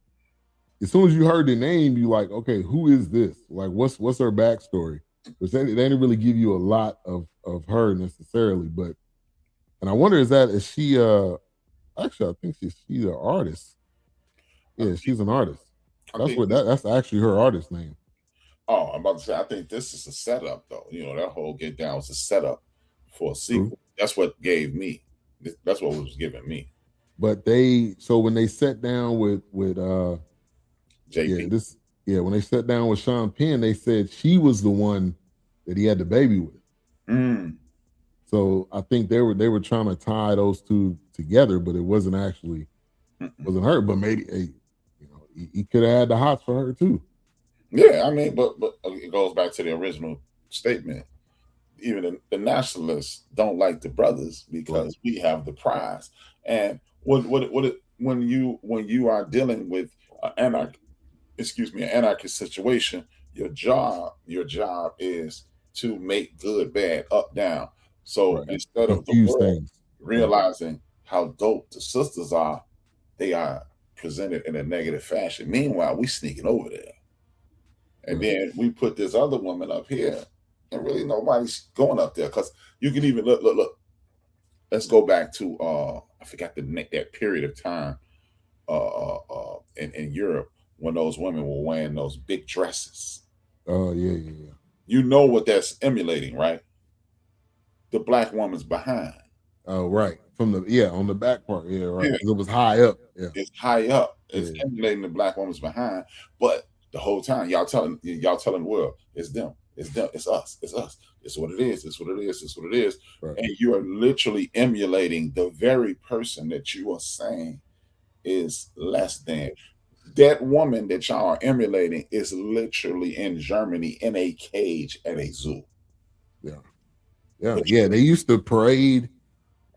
B: as soon as you heard the name, you like, okay, who is this? Like, what's her backstory? Because they didn't really give you a lot of her necessarily, but, and I wonder, is she actually, I think she's an artist. Yeah, she's an artist. That's actually her artist name.
C: Oh, I'm about to say, I think this is a setup, though. That whole Get Down was a setup for a sequel. True. That's what gave me. That's what was giving me.
B: But so when they sat down with
C: JP.
B: When they sat down with Sean Penn, they said she was the one that he had the baby with. So I think they were trying to tie those two together, but it wasn't actually wasn't her. But maybe he could have had the hots for her too.
C: Yeah, I mean, but it goes back to the original statement. Even the nationalists don't like the brothers because we have the prize. And when you are dealing with an anarchist situation, your job is to make good bad, up down. So instead of the world realizing how dope the sisters are, they are presented in a negative fashion. Meanwhile, we sneaking over there. And then we put this other woman up here, and really nobody's going up there, because you can even look. Let's go back to I forgot that period of time in Europe when those women were wearing those big dresses.
B: Oh yeah.
C: You know what that's emulating, right? The black woman's behind.
B: Oh, right. From the on the back part. Yeah, right.
C: Yeah,
B: Because it was high up. Yeah.
C: it's high up. It's
B: Yeah.
C: emulating the black woman's behind, but the whole time y'all telling the world it's them, it's us, it's us. It's what it is. It's what it is. It's what it is.
B: Right.
C: And you are literally emulating the very person that you are saying is less than. That woman that y'all are emulating is literally in Germany in a cage at a zoo.
B: Yeah. Yeah.
C: But
B: Yeah. They used to parade.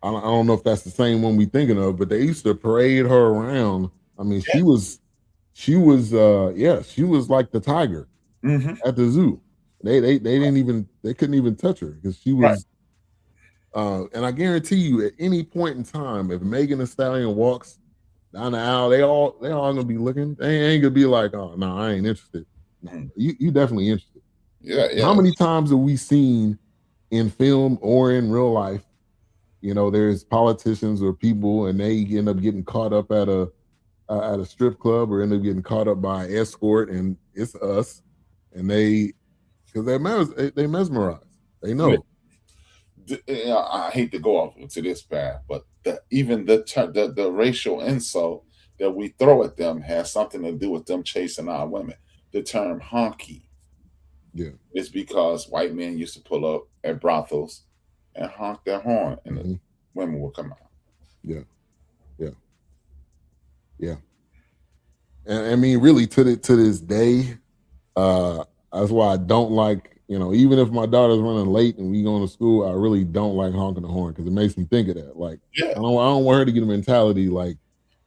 B: I don't know if that's the same one we thinking of, but they used to parade her around. I mean,
C: yeah,
B: she was like the tiger
C: mhm,
B: at the zoo. They couldn't even touch her because she
C: right.
B: was and I guarantee you at any point in time, if Megan Thee Stallion walks down the aisle, they all gonna be looking. They ain't gonna be like, oh no, I ain't interested. No,
C: Mhm.
B: you definitely interested.
C: Yeah,
B: How
C: yeah.
B: many times have we seen in film or in real life, there's politicians or people and they end up getting caught up at a strip club or end up getting caught up by an escort and it's us and because they mesmerize. They know.
C: I hate to go off into this path, but even the racial insult that we throw at them has something to do with them chasing our women. The term honky
B: Yeah.
C: is because white men used to pull up at brothels and honk their horn, and the
B: Hmm.
C: women would come out.
B: Yeah. Yeah. Yeah. And I mean, really, to this day, that's why I don't like, even if my daughter's running late and we going to school, I really don't like honking the horn because it makes me think of that. Like,
C: Yeah,
B: I don't want her to get a mentality like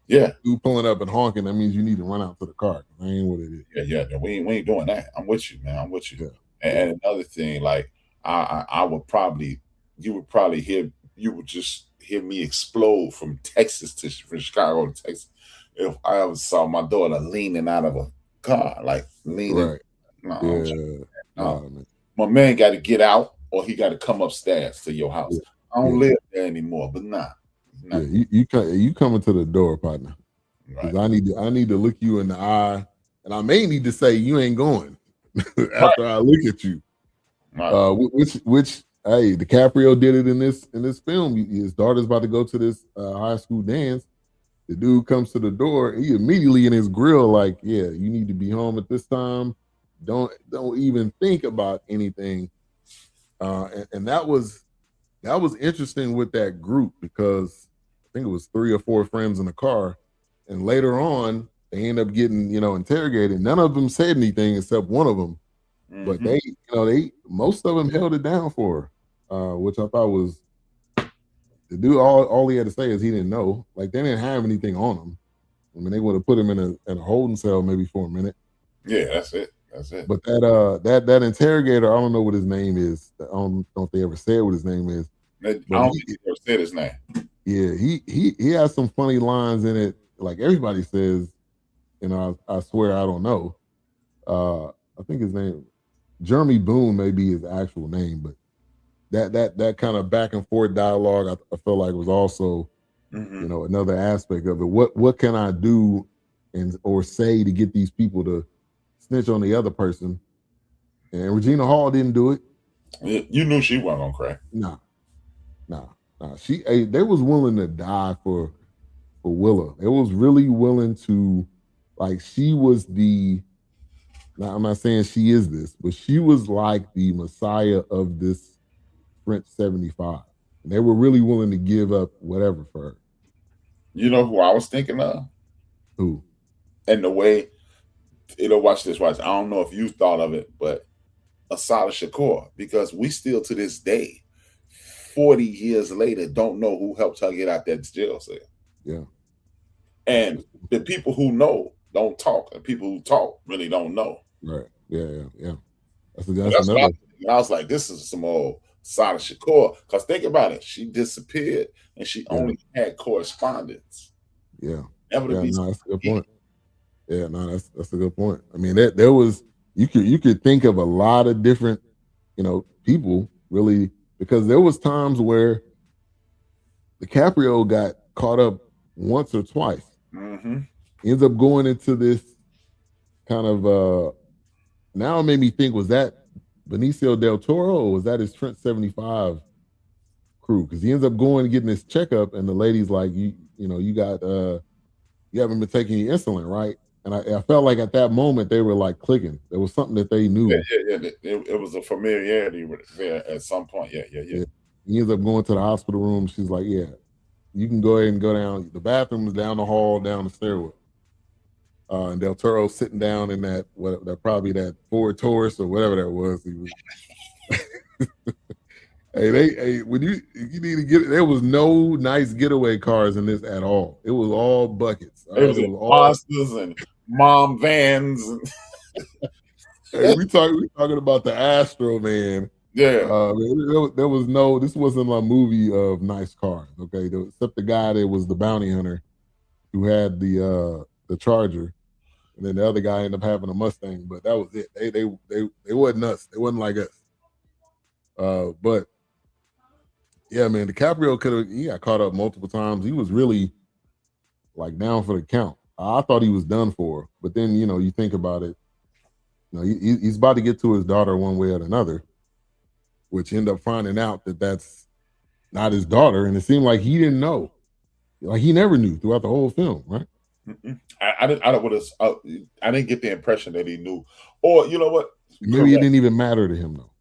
C: yeah,
B: you pulling up and honking. That means you need to run out to the car. That ain't what it is.
C: yeah, yeah. No, we ain't doing that. I'm with you, man. I'm with you.
B: Yeah,
C: And,
B: yeah,
C: and another thing, like I would probably, you would just hear me explode from from Chicago to Texas if I ever saw my daughter leaning out of a car, like leaning.
B: right.
C: No,
B: Yeah,
C: no.
B: nah, man.
C: My man got to get out, or he got to come upstairs to your
B: Yeah,
C: house. I don't
B: yeah,
C: live there anymore, but nah,
B: yeah.
C: not
B: You coming to the door, partner?
C: right,
B: Because I need to look you in the eye, and I may need to say you ain't going
C: right,
B: after I look at you.
C: right.
B: Which hey, DiCaprio did it in this film. His daughter's about to go to this high school dance. The dude comes to the door. He immediately in his grill, like, yeah, you need to be home at this time. Don't even think about anything. And that was interesting with that group because I think it was 3 or 4 friends in the car, and later on they end up getting interrogated. None of them said anything except one of them, but
C: Hmm.
B: they most of them held it down for her, which I thought was the dude. All he had to say is he didn't know. Like they didn't have anything on him. I mean, they would have put him in a holding cell maybe for a minute.
C: Yeah, that's it. That's it.
B: But that interrogator, I don't know what his name is. I don't know if they ever said what his name is.
C: I
B: But
C: don't think he ever said his name.
B: yeah, he has some funny lines in it. Like everybody says, I swear I don't know. I think his name Jeremy Boone may be his actual name, but that kind of back and forth dialogue I felt like was also
C: Hmm.
B: another aspect of it. What can I do and or say to get these people to snitch on the other person? And Regina Hall didn't do it.
C: You knew she wasn't gonna crack.
B: Nah, nah, nah. They was willing to die for Willa. They was really willing to, like, she was the. Now I'm not saying she is this, but she was like the messiah of this French 75. And they were really willing to give up whatever for her.
C: You know who I was thinking of,
B: Who?
C: and the way watch this. Watch. I don't know if you thought of it, but Asada Shakur, because we still to this day, 40 years later, don't know who helped her get out that jail cell.
B: Yeah.
C: And the people who know don't talk, and people who talk really don't know.
B: Right. Yeah, yeah, yeah.
C: And
B: That's
C: that's what I
B: another.
C: was thinking. I was like, this is some old Sada Shakur. Because think about it, she disappeared and she
B: Yeah,
C: only had correspondence.
B: yeah.
C: Never to
B: Yeah,
C: be
B: no, that's a good
C: seen.
B: point. Yeah, no, that's a good point. I mean, there was you could think of a lot of different, people really because there was times where DiCaprio got caught up once or twice.
C: Mm-hmm.
B: He ends up going into this kind of now it made me think, was that Benicio del Toro or was that his Trent 75 crew, because he ends up going and getting this checkup, and the lady's like, you haven't been taking your insulin, right? And I felt like at that moment they were like clicking. There was something that they knew.
C: It was a familiarity there at some point. Yeah.
B: He ends up going to the hospital room. She's like, yeah, you can go ahead and go down. The bathroom is down the hall, down the stairwell. And Del Toro sitting down in that probably that Ford Taurus or whatever that was. He was when you need to get, there was no nice getaway cars in this at all. It was all buckets.
C: It was all monsters and mom vans.
B: We talking about the Astro, man.
C: Yeah.
B: There was no. This wasn't a movie of nice cars. Okay, except the guy that was the bounty hunter, who had the Charger, and then the other guy ended up having a Mustang. But that was it. They wasn't us. They wasn't like us. But yeah, man, DiCaprio he got caught up multiple times. He was really like down for the count. I thought he was done for, but then you think about it. He's about to get to his daughter one way or another, which end up finding out that that's not his daughter, and it seemed like he didn't know, like he never knew throughout the whole film, right?
C: I didn't get the impression that he knew, or you know what?
B: Maybe it didn't even matter to him though.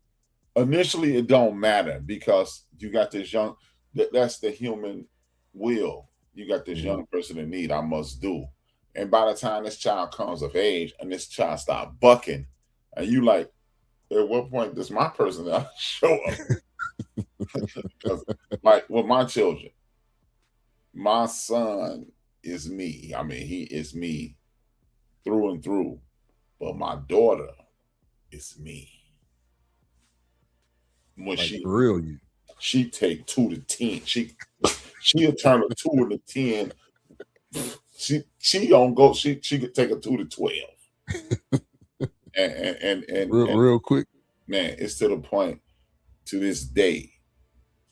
C: Initially, it don't matter because you got this young. That's the human will. You got this young person in need. I must do. And by the time this child comes of age and this child start bucking, and you like, at what point does my person show up? Like with my children, my son is me. I mean, he is me through and through. But my daughter is me. When
B: like
C: she take 2 to 10. She'll turn a 2 to 10. She don't go. She could take a 2 to 12. and
B: real quick,
C: man, it's to the point to this day.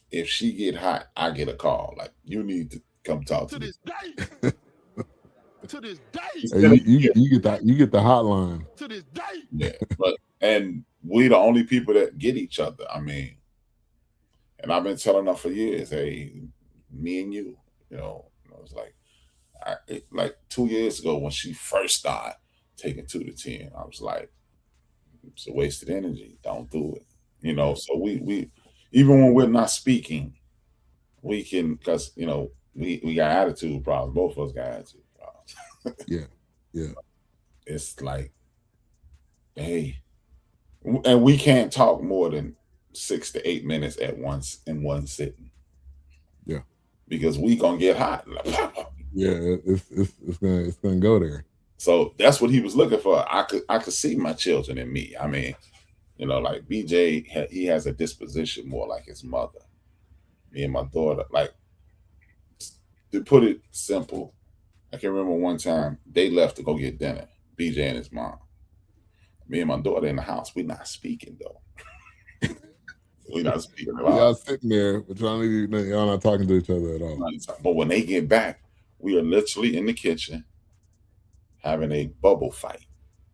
C: If she get hot, I get a call. Like, you need to come talk to me.
D: To this day.
B: Hey, you get the hotline.
D: To this day.
C: Yeah, and we the only people that get each other. I mean, and I've been telling her for years, hey, me and you, it's like 2 years ago when she first started taking 2 to 10, I was like, it's a wasted energy. Don't do it. So we even when we're not speaking, we can, because we got attitude problems. Both of us got attitude problems.
B: Yeah.
C: It's like, hey, and we can't talk more than 6 to 8 minutes at once in one sitting.
B: Yeah,
C: because we gonna get hot.
B: Yeah, it's gonna go there.
C: So that's what he was looking for. I could see my children in me. I mean, like BJ, he has a disposition more like his mother. Me and my daughter, like, to put it simple, I can remember one time they left to go get dinner, BJ and his mom. Me and my daughter in the house, we're not speaking though. We're not speaking at all.
B: Y'all sitting there, but y'all not talking to each other at all.
C: But when they get back, we are literally in the kitchen having a bubble fight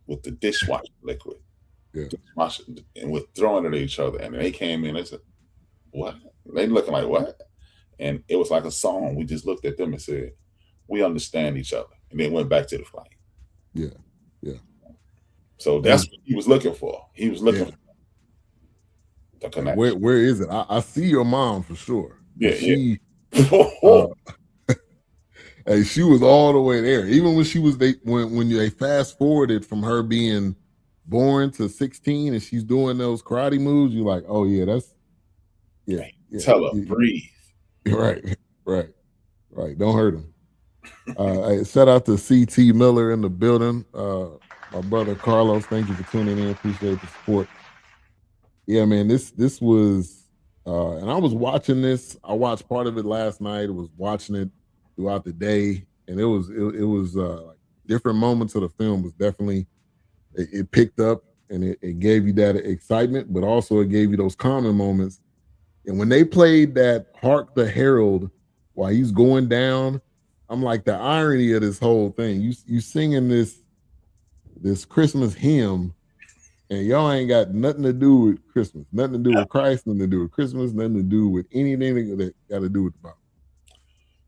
C: with the dishwasher liquid.
B: Yeah.
C: And we're throwing it at each other. And they came in and said, what? They looking like, what? And it was like a song. We just looked at them and said, we understand each other. And then went back to the fight.
B: Yeah.
C: So that's what he was looking for. He was looking for the connection.
B: Where is it? I see your mom for sure.
C: Yeah,
B: she was all the way there. Even when when they fast forwarded from her being born to 16 and she's doing those karate moves, you're like, oh yeah, that's
C: tell her, breathe.
B: Right. Don't hurt him. Shout out to CT Miller in the building. My brother Carlos, thank you for tuning in. Appreciate the support. Yeah, man, this was and I was watching this. I watched part of it last night. I was watching it throughout the day, and it was like different moments of the film was definitely it picked up, and it gave you that excitement, but also it gave you those common moments. And when they played that Hark the Herald while he's going down, I'm like, the irony of this whole thing. You singing this Christmas hymn, And y'all ain't got nothing to do with Christmas, nothing to do with Christ, nothing to do with Christmas, nothing to do with anything that got to do with the Bible.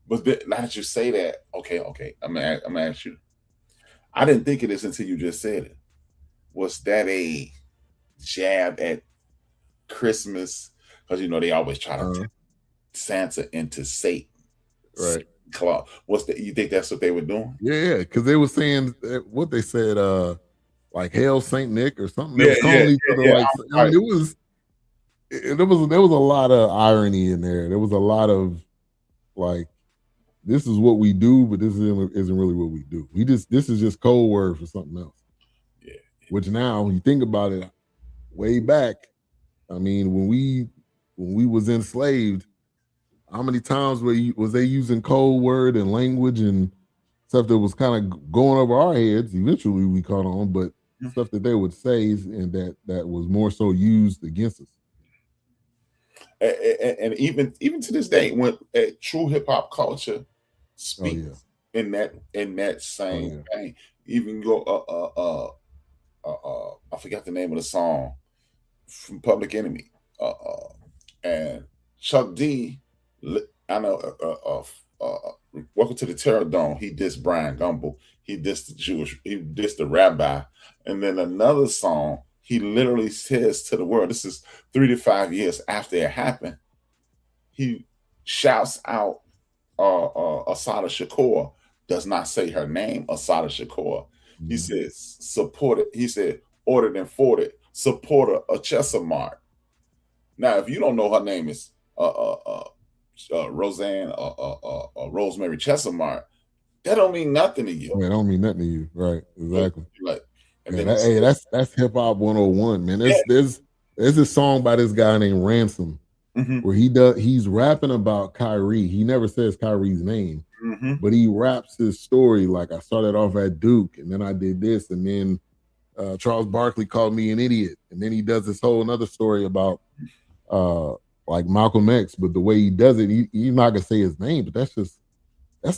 C: But now that you say that, okay, I'm gonna ask you. I didn't think of this until you just said it. Was that a jab at Christmas? Because they always try to turn Santa into Satan.
B: Right.
C: Claus. You think that's what they were doing?
B: Yeah, because they were saying what they said, like Hail Saint Nick or something. They
C: Yeah,
B: was calling each other like. I mean, there was a lot of irony in there. There was a lot of like, this is what we do, but this isn't really what we do. This is just code word for something else.
C: Yeah.
B: Which now, when you think about it, way back, I mean, when we was enslaved, how many times was they using code word and language and stuff that was kind of going over our heads? Eventually, we caught on, but stuff that they would say and that was more so used against us.
C: And even to this day, when true hip hop culture speaks in that same thing, even go I forgot the name of the song from Public Enemy, and Chuck D. I know. Welcome to the Terror Dome. He dissed Brian Gumble. He dissed He dissed the rabbi. And then another song, he literally says to the world, this is 3 to 5 years after it happened. He shouts out Asada Shakur, does not say her name, Asada Shakur. He says, supported. He said, ordered and forwarded, supporter of Chesamart. Now, if you don't know her name is Roseanne Rosemary Chesamart, that don't mean nothing to you.
B: It don't mean nothing to you, right? Exactly.
C: Hey,
B: that's hip hop 101, man. There's this song by this guy named Ransom where he's rapping about Kyrie. He never says Kyrie's name, but he raps his story like, I started off at Duke and then I did this, and then Charles Barkley called me an idiot, and then he does this whole another story about like Malcolm X, but the way he does it, he's not gonna say his name, but that's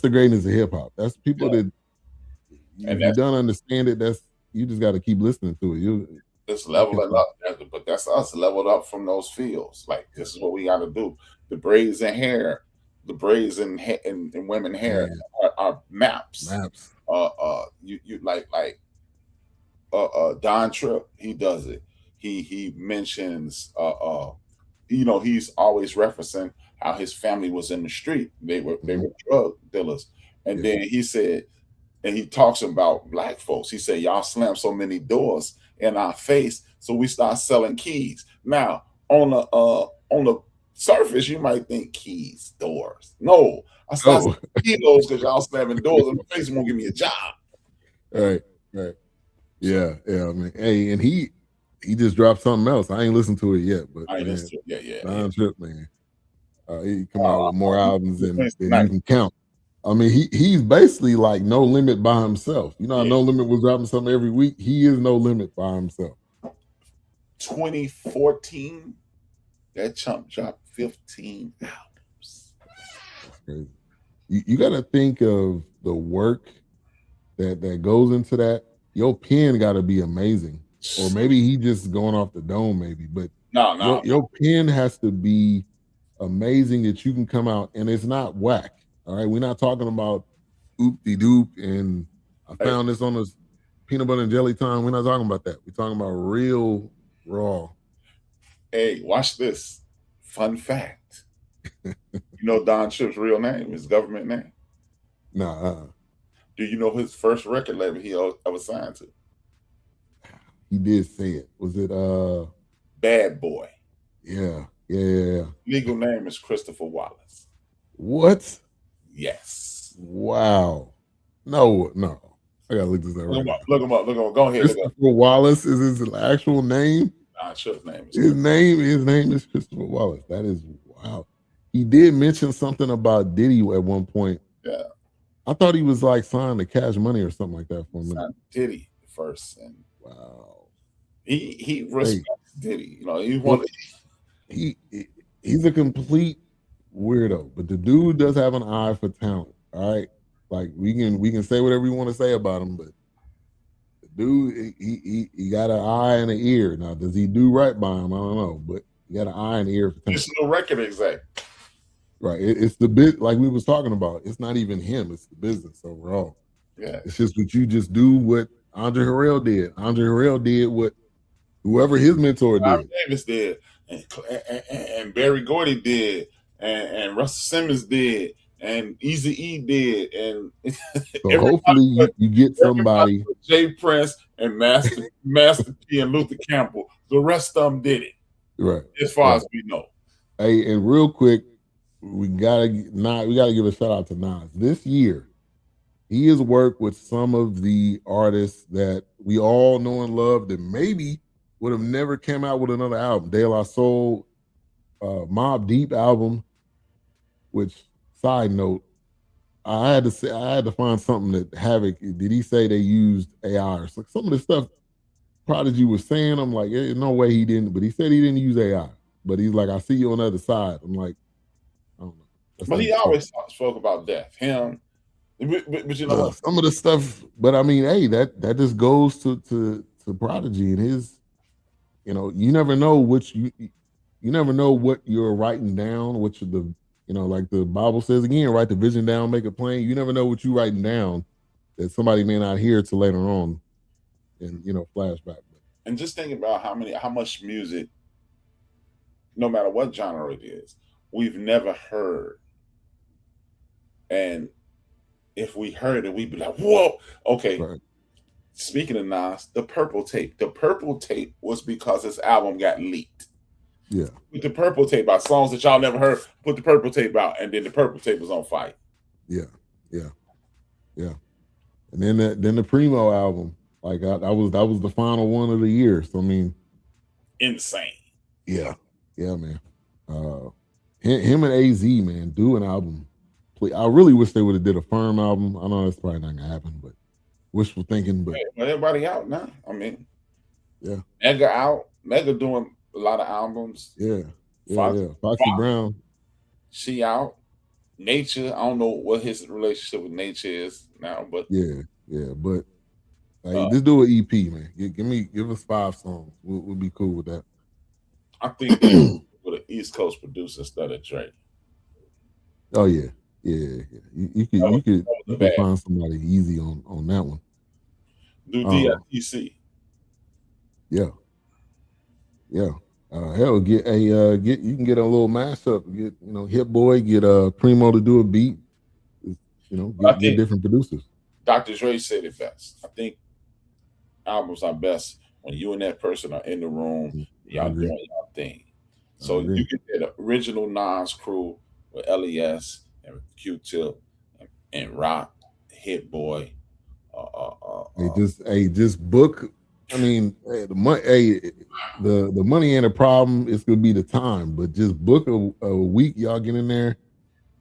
B: the greatness of hip hop. That's people that if you don't understand it, you just got to keep listening to it.
C: It's leveling up, but that's us leveled up from those fields. Like, this is what we got to do. The braids and hair, the braids and women hair are maps. You like Don Tripp, he does it. He mentions he's always referencing how his family was in the street. They were drug dealers. And then he said, and he talks about black folks. He said, y'all slammed so many doors in our face, so we start selling keys. Now, on the surface, you might think keys, doors. No, I start selling kilos because y'all slamming doors in my face and won't give me a job.
B: Right. Yeah, man. Hey, and he just dropped something else. I ain't listened to it yet, but
C: I ain't listened to it. Yeah.
B: Don Tripp, man. He come out with more albums than you can count. I mean, he's basically like No Limit by himself. You know how No Limit was dropping something every week? He is No Limit by himself.
C: 2014, that chump dropped 15 albums.
B: That's crazy. You got to think of the work that goes into that. Your pen got to be amazing. Or maybe he just going off the dome, maybe. But
C: no.
B: Your pen has to be amazing that you can come out and it's not whack. All right, we're not talking about oop-de-doop and I found this on this peanut butter and jelly time. We're not talking about that. We're talking about real raw.
C: Hey, watch this. Fun fact. You know Don Tripp's real name, his government name?
B: Nah.
C: Do you know his first record label he ever signed to?
B: He did say it. Was it
C: Bad Boy?
B: Yeah.
C: Legal name is Christopher Wallace.
B: What?
C: Yes.
B: Wow. No. I gotta look this up.
C: Look him up. Go ahead.
B: Christopher Wallace is his actual name.
C: Don Tripp's name is
B: his name is Christopher Wallace. That is wow. He did mention something about Diddy at one point.
C: Yeah.
B: I thought he was like signed to Cash Money or something like that for a minute.
C: Signed Diddy first, and
B: wow.
C: He respects Diddy.
B: He's a complete weirdo, but the dude does have an eye for talent. All right, like we can say whatever we want to say about him, but the dude, he got an eye and an ear. Now, does he do right by him? I don't know, but he got an eye and an ear for Tank.
C: It's no record exec.
B: Right. It's the bit like we was talking about. It's not even him. It's the business overall.
C: Yeah.
B: It's just what you just do what Andre Harrell did. Andre Harrell did what whoever his mentor did.
C: Davis did, and Barry Gordy did, and Russell Simmons did, and Eazy-E did, and
B: so hopefully you get somebody.
C: Jay Prince and Master P and Luther Campbell. The rest of them did it,
B: right?
C: As far as we know.
B: Hey, and real quick, we gotta give a shout out to Nas. This year, he has worked with some of the artists that we all know and love that maybe would have never came out with another album. De La Soul, Mobb Deep album, which, side note, I had to find something that Havoc, did he say they used AI or some of the stuff Prodigy was saying? I'm like, no way he didn't, but he said he didn't use AI. But he's like, I see you on the other side. I'm like, I don't know.
C: But he always spoke about death. Him, but you know what?
B: Some of the stuff, but I mean, hey, that just goes to Prodigy and his, you never know you never know what you're writing down, which the like the Bible says again, write the vision down, make it plain. You never know what you're writing down that somebody may not hear till later on, and flashback.
C: And just think about how much music, no matter what genre it is, we've never heard. And if we heard it, we'd be like, whoa, okay. Right. Speaking of Nas, the Purple Tape. The Purple Tape was because his album got leaked.
B: Yeah.
C: Put the Purple Tape out, songs that y'all never heard, put the Purple Tape out, and then the Purple Tape was on fire.
B: Yeah. And then the Primo album, like that was the final one of the year. So I mean,
C: insane.
B: Yeah, man. Him and AZ, man, do an album. I really wish they would have did a Firm album. I know that's probably not gonna happen, but wishful thinking. But
C: everybody out now. I mean,
B: yeah,
C: Mega out. Mega doing a lot of albums.
B: Yeah. Foxy Brown.
C: She out. Nature. I don't know what his relationship with Nature is now, but
B: yeah. But just do an EP, man. Give us 5 songs. We'll be cool with that.
C: I think with an East Coast producer instead of Drake.
B: Oh yeah. You could find somebody easy on that one.
C: Do DITC.
B: Yeah. Hell, you can get a little mashup. Get Hit Boy, get Primo to do a beat. Get different producers.
C: Dr. Dre said it best. I think albums are best when you and that person are in the room, y'all doing y'all thing. So you get that original Nas crew with LES and Q-Tip and Rock, Hit Boy.
B: Just book. I mean, the money ain't a problem. It's gonna be the time, but just book a week. Y'all get in there.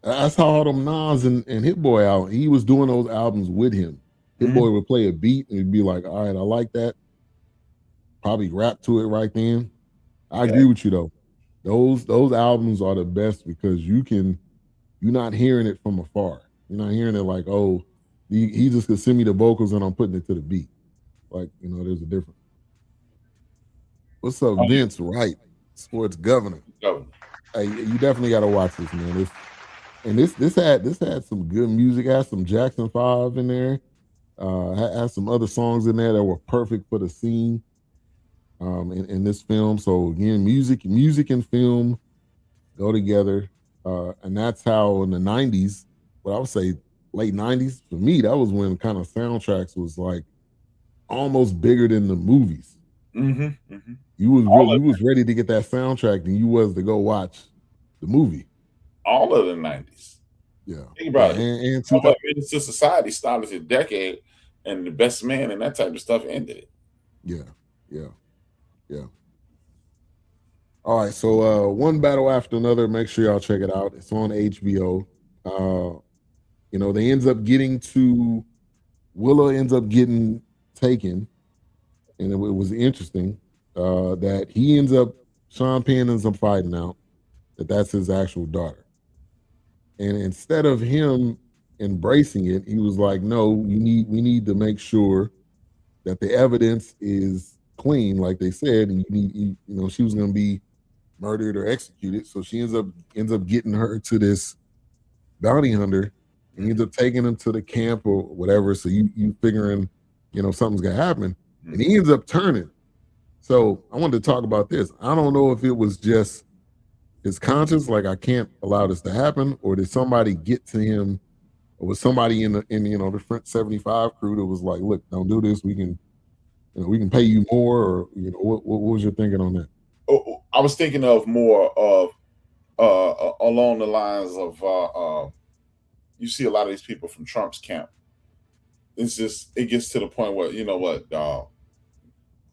B: That's how all them Nas and Hit Boy out. He was doing those albums with him. Hit Boy would play a beat and he'd be like, "All right, I like that." Probably rap to it right then. I agree with you though. Those albums are the best because you're not hearing it from afar. You're not hearing it like, oh, he just could send me the vocals and I'm putting it to the beat. Like, there's a difference. What's up, Vince Wright, sports governor? Hey, you definitely got to watch this, man. This had some good music. Had some Jackson 5 in there. Had some other songs in there that were perfect for the scene in this film. So again, music and film go together. And that's how in the 90s, what I would say late 90s, for me, that was when kind of soundtracks was like almost bigger than the movies. You was ready to get that soundtrack than you was to go watch the movie.
C: All of the 90s.
B: Yeah.
C: Think about it. And Menace to Society started a decade, and The Best Man and that type of stuff ended it.
B: Yeah. All right, so One Battle After Another, make sure y'all check it out. It's on HBO. They ends up getting to Willa ends up getting taken, and it was interesting that Sean Penn ends up finding out that that's his actual daughter. And instead of him embracing it, he was like, no, we need to make sure that the evidence is clean, like they said, and she was going to be murdered or executed. So she ends up getting her to this bounty hunter, and he ends up taking him to the camp or whatever. So you figuring, something's gonna happen, and he ends up turning. So I wanted to talk about this. I don't know if it was just his conscience, like I can't allow this to happen, or did somebody get to him, or was somebody in the Front 75 crew that was like, look, don't do this. We can pay you more, or what was your thinking on that?
C: Oh, I was thinking of more of along the lines of you see a lot of these people from Trump's camp. It's just it gets to the point where dog,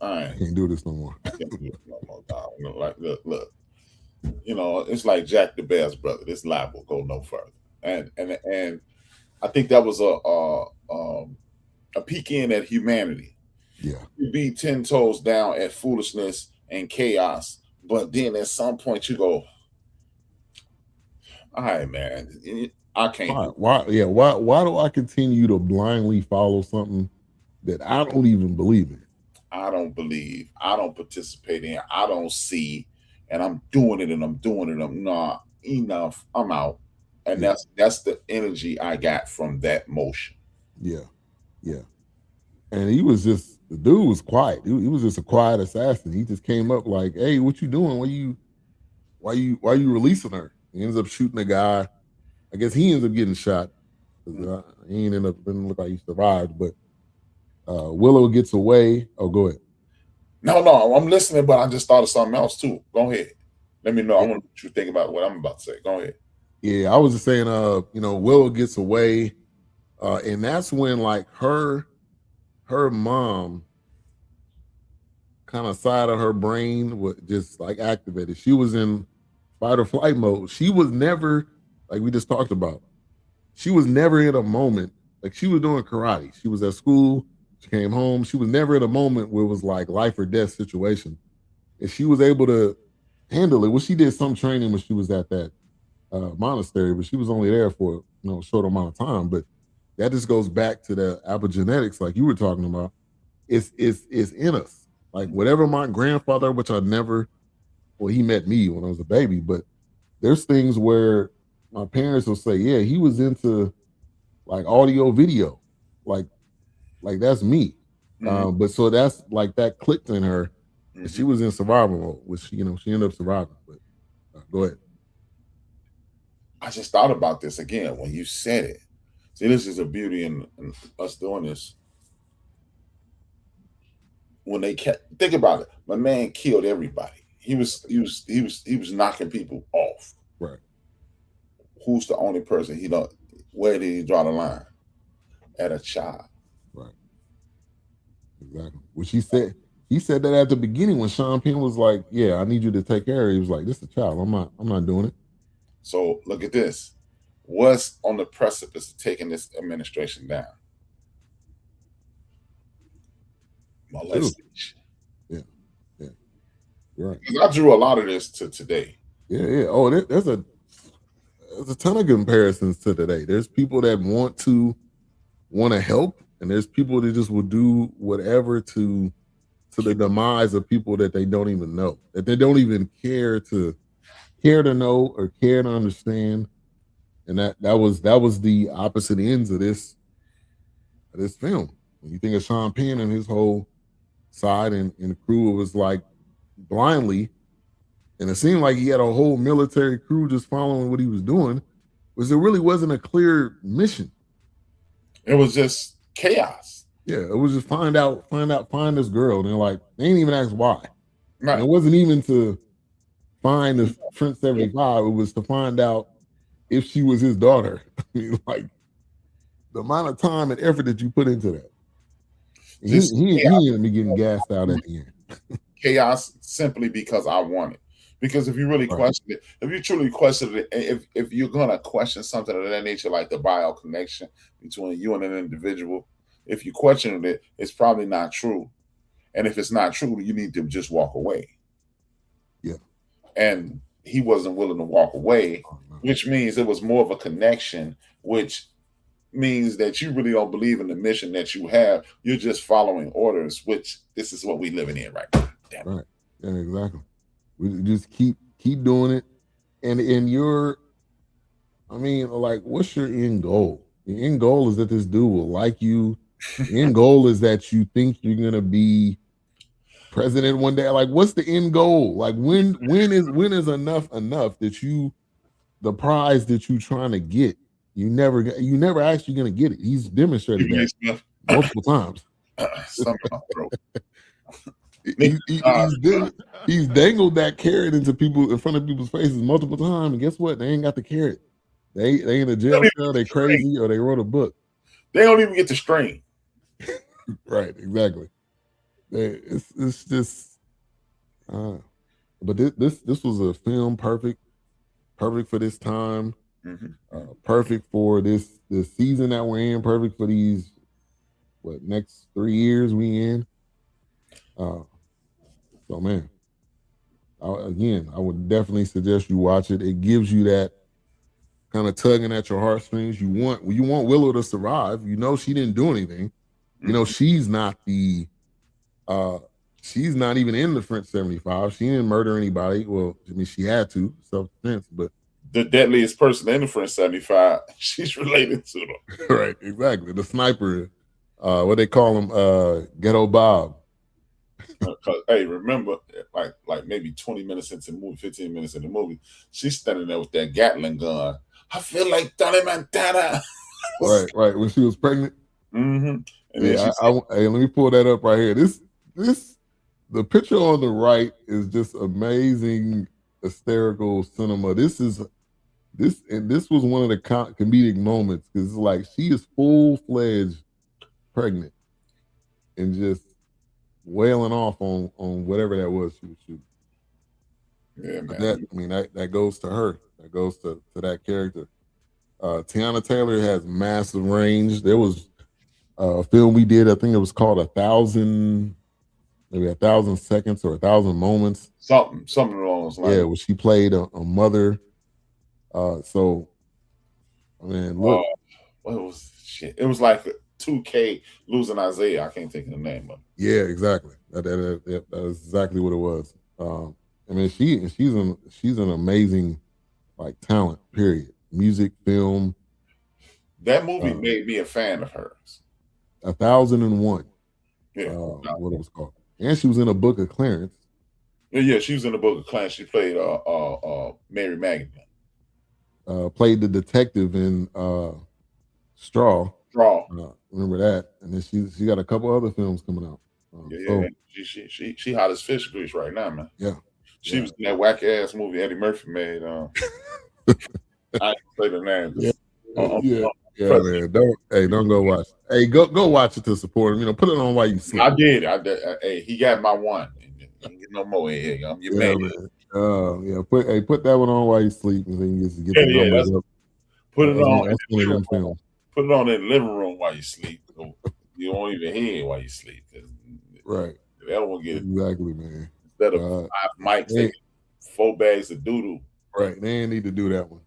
C: I
B: can't do this no more.
C: Can't do this no more, dog. Like look, it's like Jack the Bear's brother. This lie will go no further, and I think that was a peek in at humanity.
B: Yeah,
C: you be 10 toes down at foolishness and chaos, but then at some point you go, all right, man, I can't.
B: Why do I continue to blindly follow something that I don't even believe in?
C: I don't believe, I don't participate in, I don't see, and I'm doing it. I'm not enough. I'm out. And that's the energy I got from that motion.
B: Yeah. And the dude was quiet. He was just a quiet assassin. He just came up like, hey, what you doing? Why you releasing her? He ends up shooting a guy. I guess he ends up getting shot. He didn't look like he survived, but Willow gets away. Oh, go ahead.
C: No, I'm listening, but I just thought of something else too. Go ahead. Let me know. I want what you think about what I'm about to say. Go ahead.
B: Yeah, I was just saying, Willow gets away, and that's when like her mom kind of side of her brain was just like activated. She was in fight or flight mode. She was never, like we just talked about, she was never in a moment, like she was doing karate. She was at school, she came home. She was never in a moment where it was like life or death situation. And she was able to handle it. Well, she did some training when she was at that monastery, but she was only there for a short amount of time. But that just goes back to the epigenetics, like you were talking about. It's in us. Like whatever my grandfather, which I never, well, he met me when I was a baby, but there's things where my parents will say, yeah, he was into like audio video, like that's me.
C: Mm-hmm.
B: But so that's like that clicked in her. And she was in survival mode, which she ended up surviving. But go ahead.
C: I just thought about this again when you said it. See, this is a beauty in us doing this. When they think about it, my man killed everybody. He was knocking people off.
B: Right.
C: Who's the only person where did he draw the line? At a child.
B: Right. Exactly. Which he said that at the beginning when Sean Penn was like, yeah, I need you to take care of her. He was like, this is a child. I'm not doing it. So
C: look at this. What's on the precipice of taking this administration down? Molestation.
B: Yeah. Right.
C: I drew a lot of this to today.
B: Yeah. Oh, there's a ton of comparisons to today. There's people that want to help, and there's people that just will do whatever to the demise of people that they don't even know, that they don't even care to know or care to understand. And that was the opposite ends of this film. When you think of Sean Penn and his whole side and the crew, it was like blindly, and it seemed like he had a whole military crew just following what he was doing, was there really wasn't a clear mission.
C: It was just chaos.
B: Yeah, it was just find this girl. And they're like, they ain't even asked why.
C: Right.
B: And it wasn't even to find the Trent 75. It was to find out if she was his daughter. I mean, like the amount of time and effort that you put into that. He ended up getting gassed out at the end.
C: Chaos simply because I want it. Because if you really question it, if you truly question it, if you're gonna question something of that nature, like the bio connection between you and an individual, if you question it, it's probably not true. And if it's not true, you need to just walk away.
B: Yeah.
C: And he wasn't willing to walk away, which means it was more of a connection, which means that you really don't believe in the mission that you have. You're just following orders, which this is what we living in right now. Damn.
B: Right. Yeah, exactly. We just keep doing it. And I mean, like, what's your end goal? The end goal is that this dude will like you. The end goal is that you think you're gonna be president one day. Like, what's the end goal? Like, when is enough that the prize that you trying to get, you never actually gonna get it. He's demonstrated that multiple times.
C: Something in my throat.
B: He's dangled that carrot in front of people's faces multiple times, and guess what? They ain't got the carrot. They in a jail cell. They crazy, or they wrote a book.
C: They don't even get the string.
B: Right, exactly. It's just, but this was a film perfect for this time, perfect for this season that we're in, perfect for these next 3 years we in. So man, I would definitely suggest you watch it. It gives you that kind of tugging at your heartstrings. You want Willow to survive. You know she didn't do anything. You know she's not she's not even in the French 75. She didn't murder anybody. Well, I mean she had to self-defense, but
C: the deadliest person in the French 75, she's related to them.
B: Right, exactly. The sniper, what they call him, Ghetto Bob.
C: Hey, remember, like maybe 20 minutes into the movie, 15 minutes in the movie, she's standing there with that Gatling gun. I feel like Tony Montana.
B: right. When she was pregnant.
C: And
B: yeah, hey, let me pull that up right here. The picture on the right is just amazing, hysterical cinema. This was one of the comedic moments because it's like she is full-fledged pregnant and just wailing off on whatever that was she was shooting.
C: Yeah, man.
B: That goes to her. That goes to that character. Teyana Taylor has massive range. There was a film we did, I think it was called 1,000 seconds or 1,000 moments.
C: Something along those lines.
B: Yeah, where she played a mother. So, I mean, look.
C: What was shit? It was like 2K losing Isaiah. I can't think of the name of it.
B: Yeah, exactly. That is exactly what it was. I mean, she's an amazing talent. Period. Music, film.
C: That movie made me a fan of hers.
B: 1001.
C: Yeah,
B: what it was called. And she was in a Book of Clarence.
C: Yeah, she was in the Book of Clarence. She played Mary Magdalene.
B: Played the detective in Straw. Remember that? And then she got a couple other films coming out.
C: She hot as fish grease right now, man.
B: Yeah,
C: she was in that whack ass movie Eddie Murphy made. I didn't say the name.
B: Man. Don't go watch. Hey, go watch it to support him. Put it on while you sleep.
C: I did. Hey, he got my one. You can get no more in here. I'm your man.
B: Put that one on while you sleep, and then you just get the numbers up.
C: Put it on.
B: That's one of them films.
C: Put it on in the living room while you sleep. You won't even hear it while you sleep.
B: Right.
C: That one get
B: exactly, man.
C: Instead of 5 mics, they 4 bags of doodle.
B: Right. They ain't need to do that one.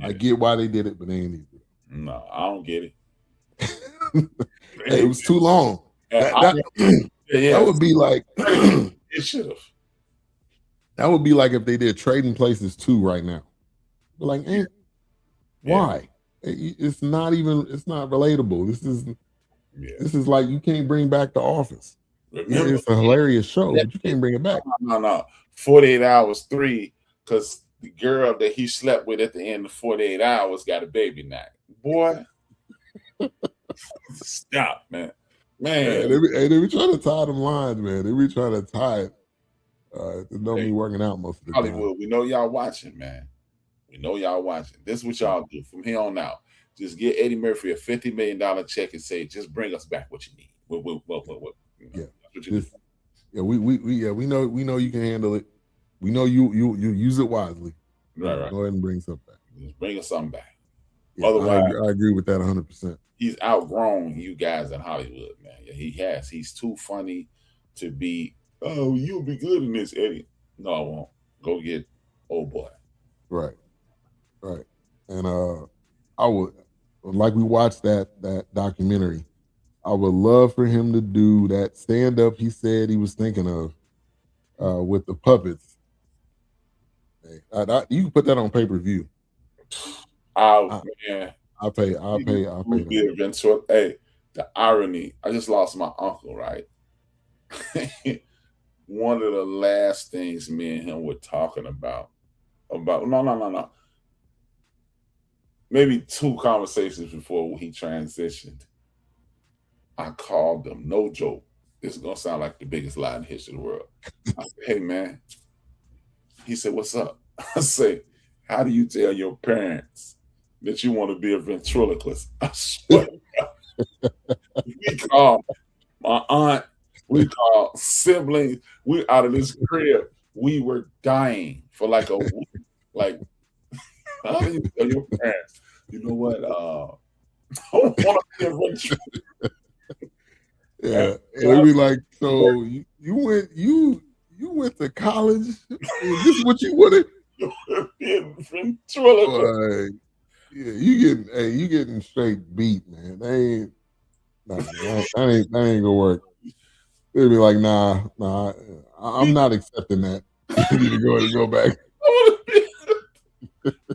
B: I get why they did it, but they ain't need to.
C: No, I don't get it.
B: Hey, it was too long. That would be like
C: it should have.
B: That would be like if they did Trading Places 2 right now. But why? It's not relatable. This is like you can't bring back The Office.
C: Remember,
B: it's a hilarious show, but you can't bring it back.
C: No. 48 Hours 3, because the girl that he slept with at the end of 48 Hours got a baby now. Boy, stop, man.
B: They be trying to tie them lines, man. They be trying to tie it. It don't be working out most of the time.
C: Hollywood, we know y'all watching, man. We know y'all watching. This is what y'all do from here on out. Just get Eddie Murphy a $50 million check and say, just bring us back what you need.
B: We know you can handle it. We know you use it wisely.
C: Right.
B: Go ahead and bring something back.
C: Just bring us something back.
B: Yeah, otherwise, I agree with that 100%.
C: He's outgrown you guys in Hollywood, man. Yeah, he has. He's too funny to be. Oh, you'll be good in this, Eddie. No, I won't. Go get old boy.
B: Right. And I would like we watched that documentary. I would love for him to do that stand up he said he was thinking of with the puppets. Hey, you can put that on pay-per-view.
C: Oh
B: I,
C: man,
B: I'll pay that.
C: eventually. Hey, the irony. I just lost my uncle, right? One of the last things me and him were talking about no. Maybe 2 conversations before he transitioned. I called him, no joke. This is gonna sound like the biggest lie in the history of the world. I said, hey man. He said, what's up? I say, how do you tell your parents that you want to be a ventriloquist? I swear. We call my aunt, we call siblings, we out of this crib. We were dying for like a week. Like, how do you tell your parents? You know what? I want to be a ventriloquist.
B: Yeah, and they be like, so you went to college? And this is what you wanted?
C: Ventriloquist.
B: Yeah, you getting straight beat, man. That ain't gonna work. They'd be like, nah, I'm not accepting that. You need to go ahead and go back.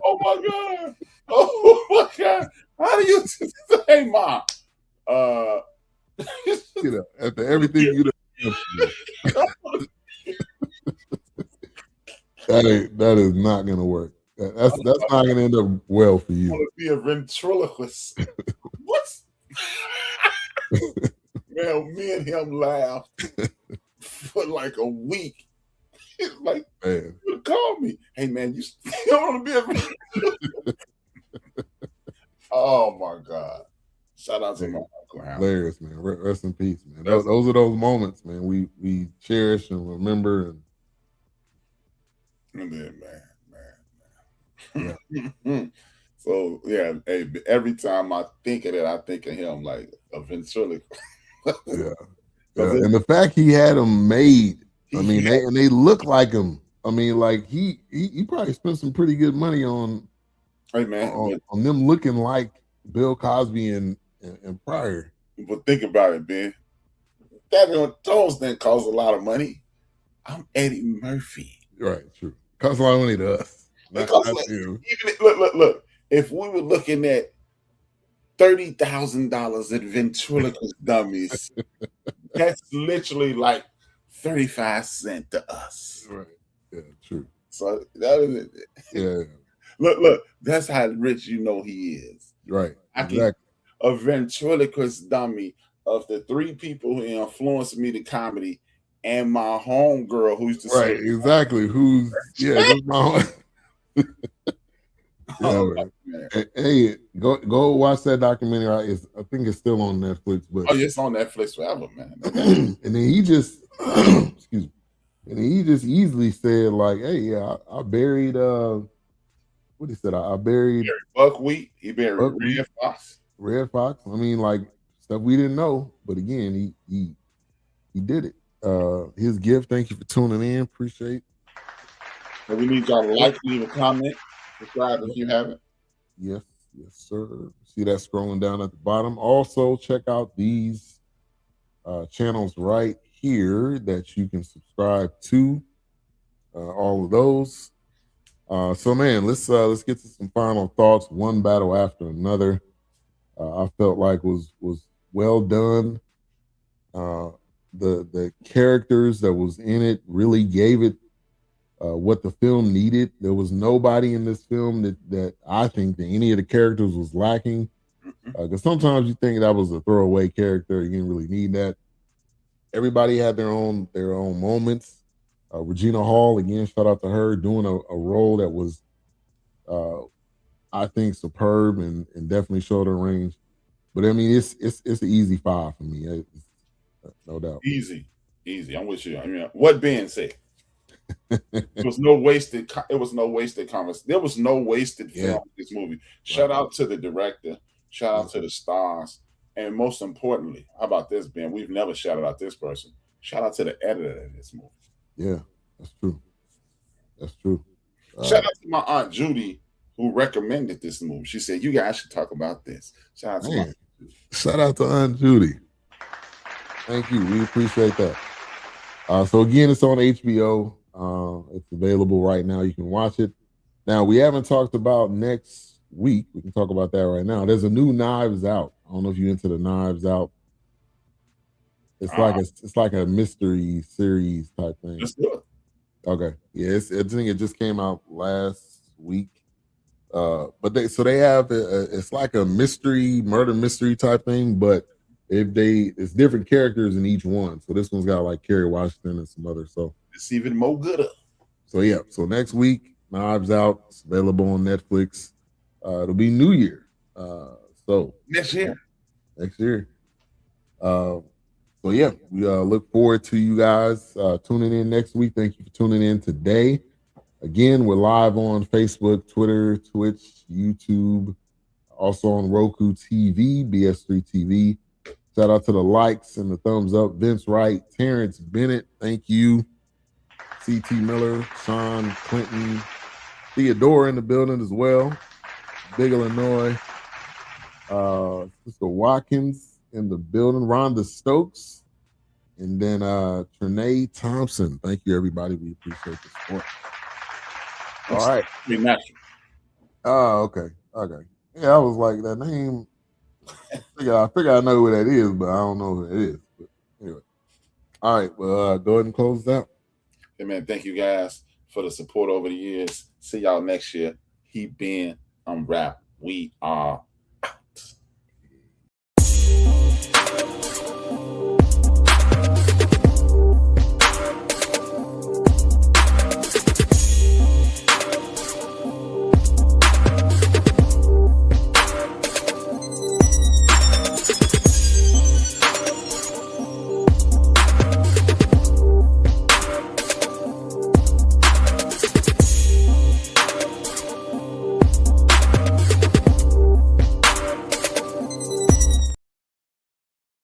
C: Oh my god! Oh my god! How do you say, mom?
B: After everything you done, that is not gonna work. That's not gonna end up well for you.
C: I want to be a ventriloquist. What? Man, me and him laughed for like a week. Like,
B: man,
C: you call me. Hey man, you want to be a ventriloquist? Oh my god! Shout out to my uncle.
B: Hilarious, man. Rest in peace, man. Those are those moments, man. We cherish and remember.
C: Man. So yeah, hey, every time I think of it, I think of him like eventually.
B: Yeah. And the fact he had them made, they look like him. I mean, like he probably spent some pretty good money on,
C: hey man,
B: on them looking like Bill Cosby and Pryor.
C: But think about it, Ben. Those didn't cost a lot of money. I'm Eddie Murphy.
B: Right, true. Costs a lot of money to us.
C: Look. If we were looking at $30,000 at ventriloquist dummies, that's literally like 35 cents to us.
B: Right. Yeah, true.
C: So that is it.
B: Yeah.
C: Look, that's how rich you know he is.
B: Right. Exactly.
C: A ventriloquist dummy of the 3 people who influenced me to comedy and my homegirl who used to say,
B: exactly. Who's just my Hey, go watch that documentary. I think it's still on Netflix. But
C: it's on Netflix forever, man.
B: And then he just excuse me. And he just easily said, like, hey, yeah, I buried what he said, I buried
C: buckwheat, he buried red fox.
B: Red fox. I mean, like stuff we didn't know, but again, he did it. His gift. Thank you for tuning in. Appreciate.
C: So we need y'all to like, leave a comment, subscribe if you haven't.
B: Yes, sir. See that scrolling down at the bottom. Also, check out these channels right here that you can subscribe to. All of those. So, man, let's get to some final thoughts. One battle after another. I felt like was well done. The characters that was in it really gave it what the film needed. There was nobody in this film that I think that any of the characters was lacking. Because sometimes you think that was a throwaway character, you didn't really need that. Everybody had their own moments. Regina Hall, again, shout out to her, doing a role that was, I think, superb and definitely showed her range. But I mean, it's an easy 5 for me, no doubt.
C: Easy. I'm with you. I mean, what Ben said. It was no wasted conversation. There was no wasted film in this movie. Shout out to the director. Shout out to the stars. And most importantly, how about this, Ben? We've never shouted out this person. Shout out to the editor of this movie.
B: Yeah, that's true. That's true.
C: Shout out to my Aunt Judy who recommended this movie. She said, "You guys should talk about this." Shout out to
B: Man. Shout out to Aunt Judy. Thank you. We appreciate that. So again, it's on HBO. It's available right now. You can watch it. Now, we haven't talked about next week. We can talk about that right now. There's a new Knives Out. I don't know if you're into the Knives Out. It's like a mystery series type thing.
C: Let's do it.
B: Okay. Yeah, I think it just came out last week. But they have it's like a murder mystery type thing, but it's different characters in each one. So this one's got like Kerry Washington and some others. So
C: it's even more gooder.
B: So yeah, so next week, Knives Out. It's available on Netflix. It'll be New Year. So
C: next year.
B: So yeah, we look forward to you guys tuning in next week. Thank you for tuning in today. Again, we're live on Facebook, Twitter, Twitch, YouTube, also on Roku TV, BS3 TV. Shout out to the likes and the thumbs up. Vince Wright, Terrence Bennett, thank you. CT Miller, Sean Clinton, Theodore in the building as well. Big Illinois. Mr. Watkins in the building. Rhonda Stokes. And then Trinae Thompson. Thank you, everybody. We appreciate the support. All right. Oh, okay. Yeah, I was like, that name. I figure I know who that is, but I don't know who that is. But anyway. All right. Well, go ahead and close it out.
C: Hey, man, thank you guys for the support over the years. See y'all next year. He been unwrapped. We are out.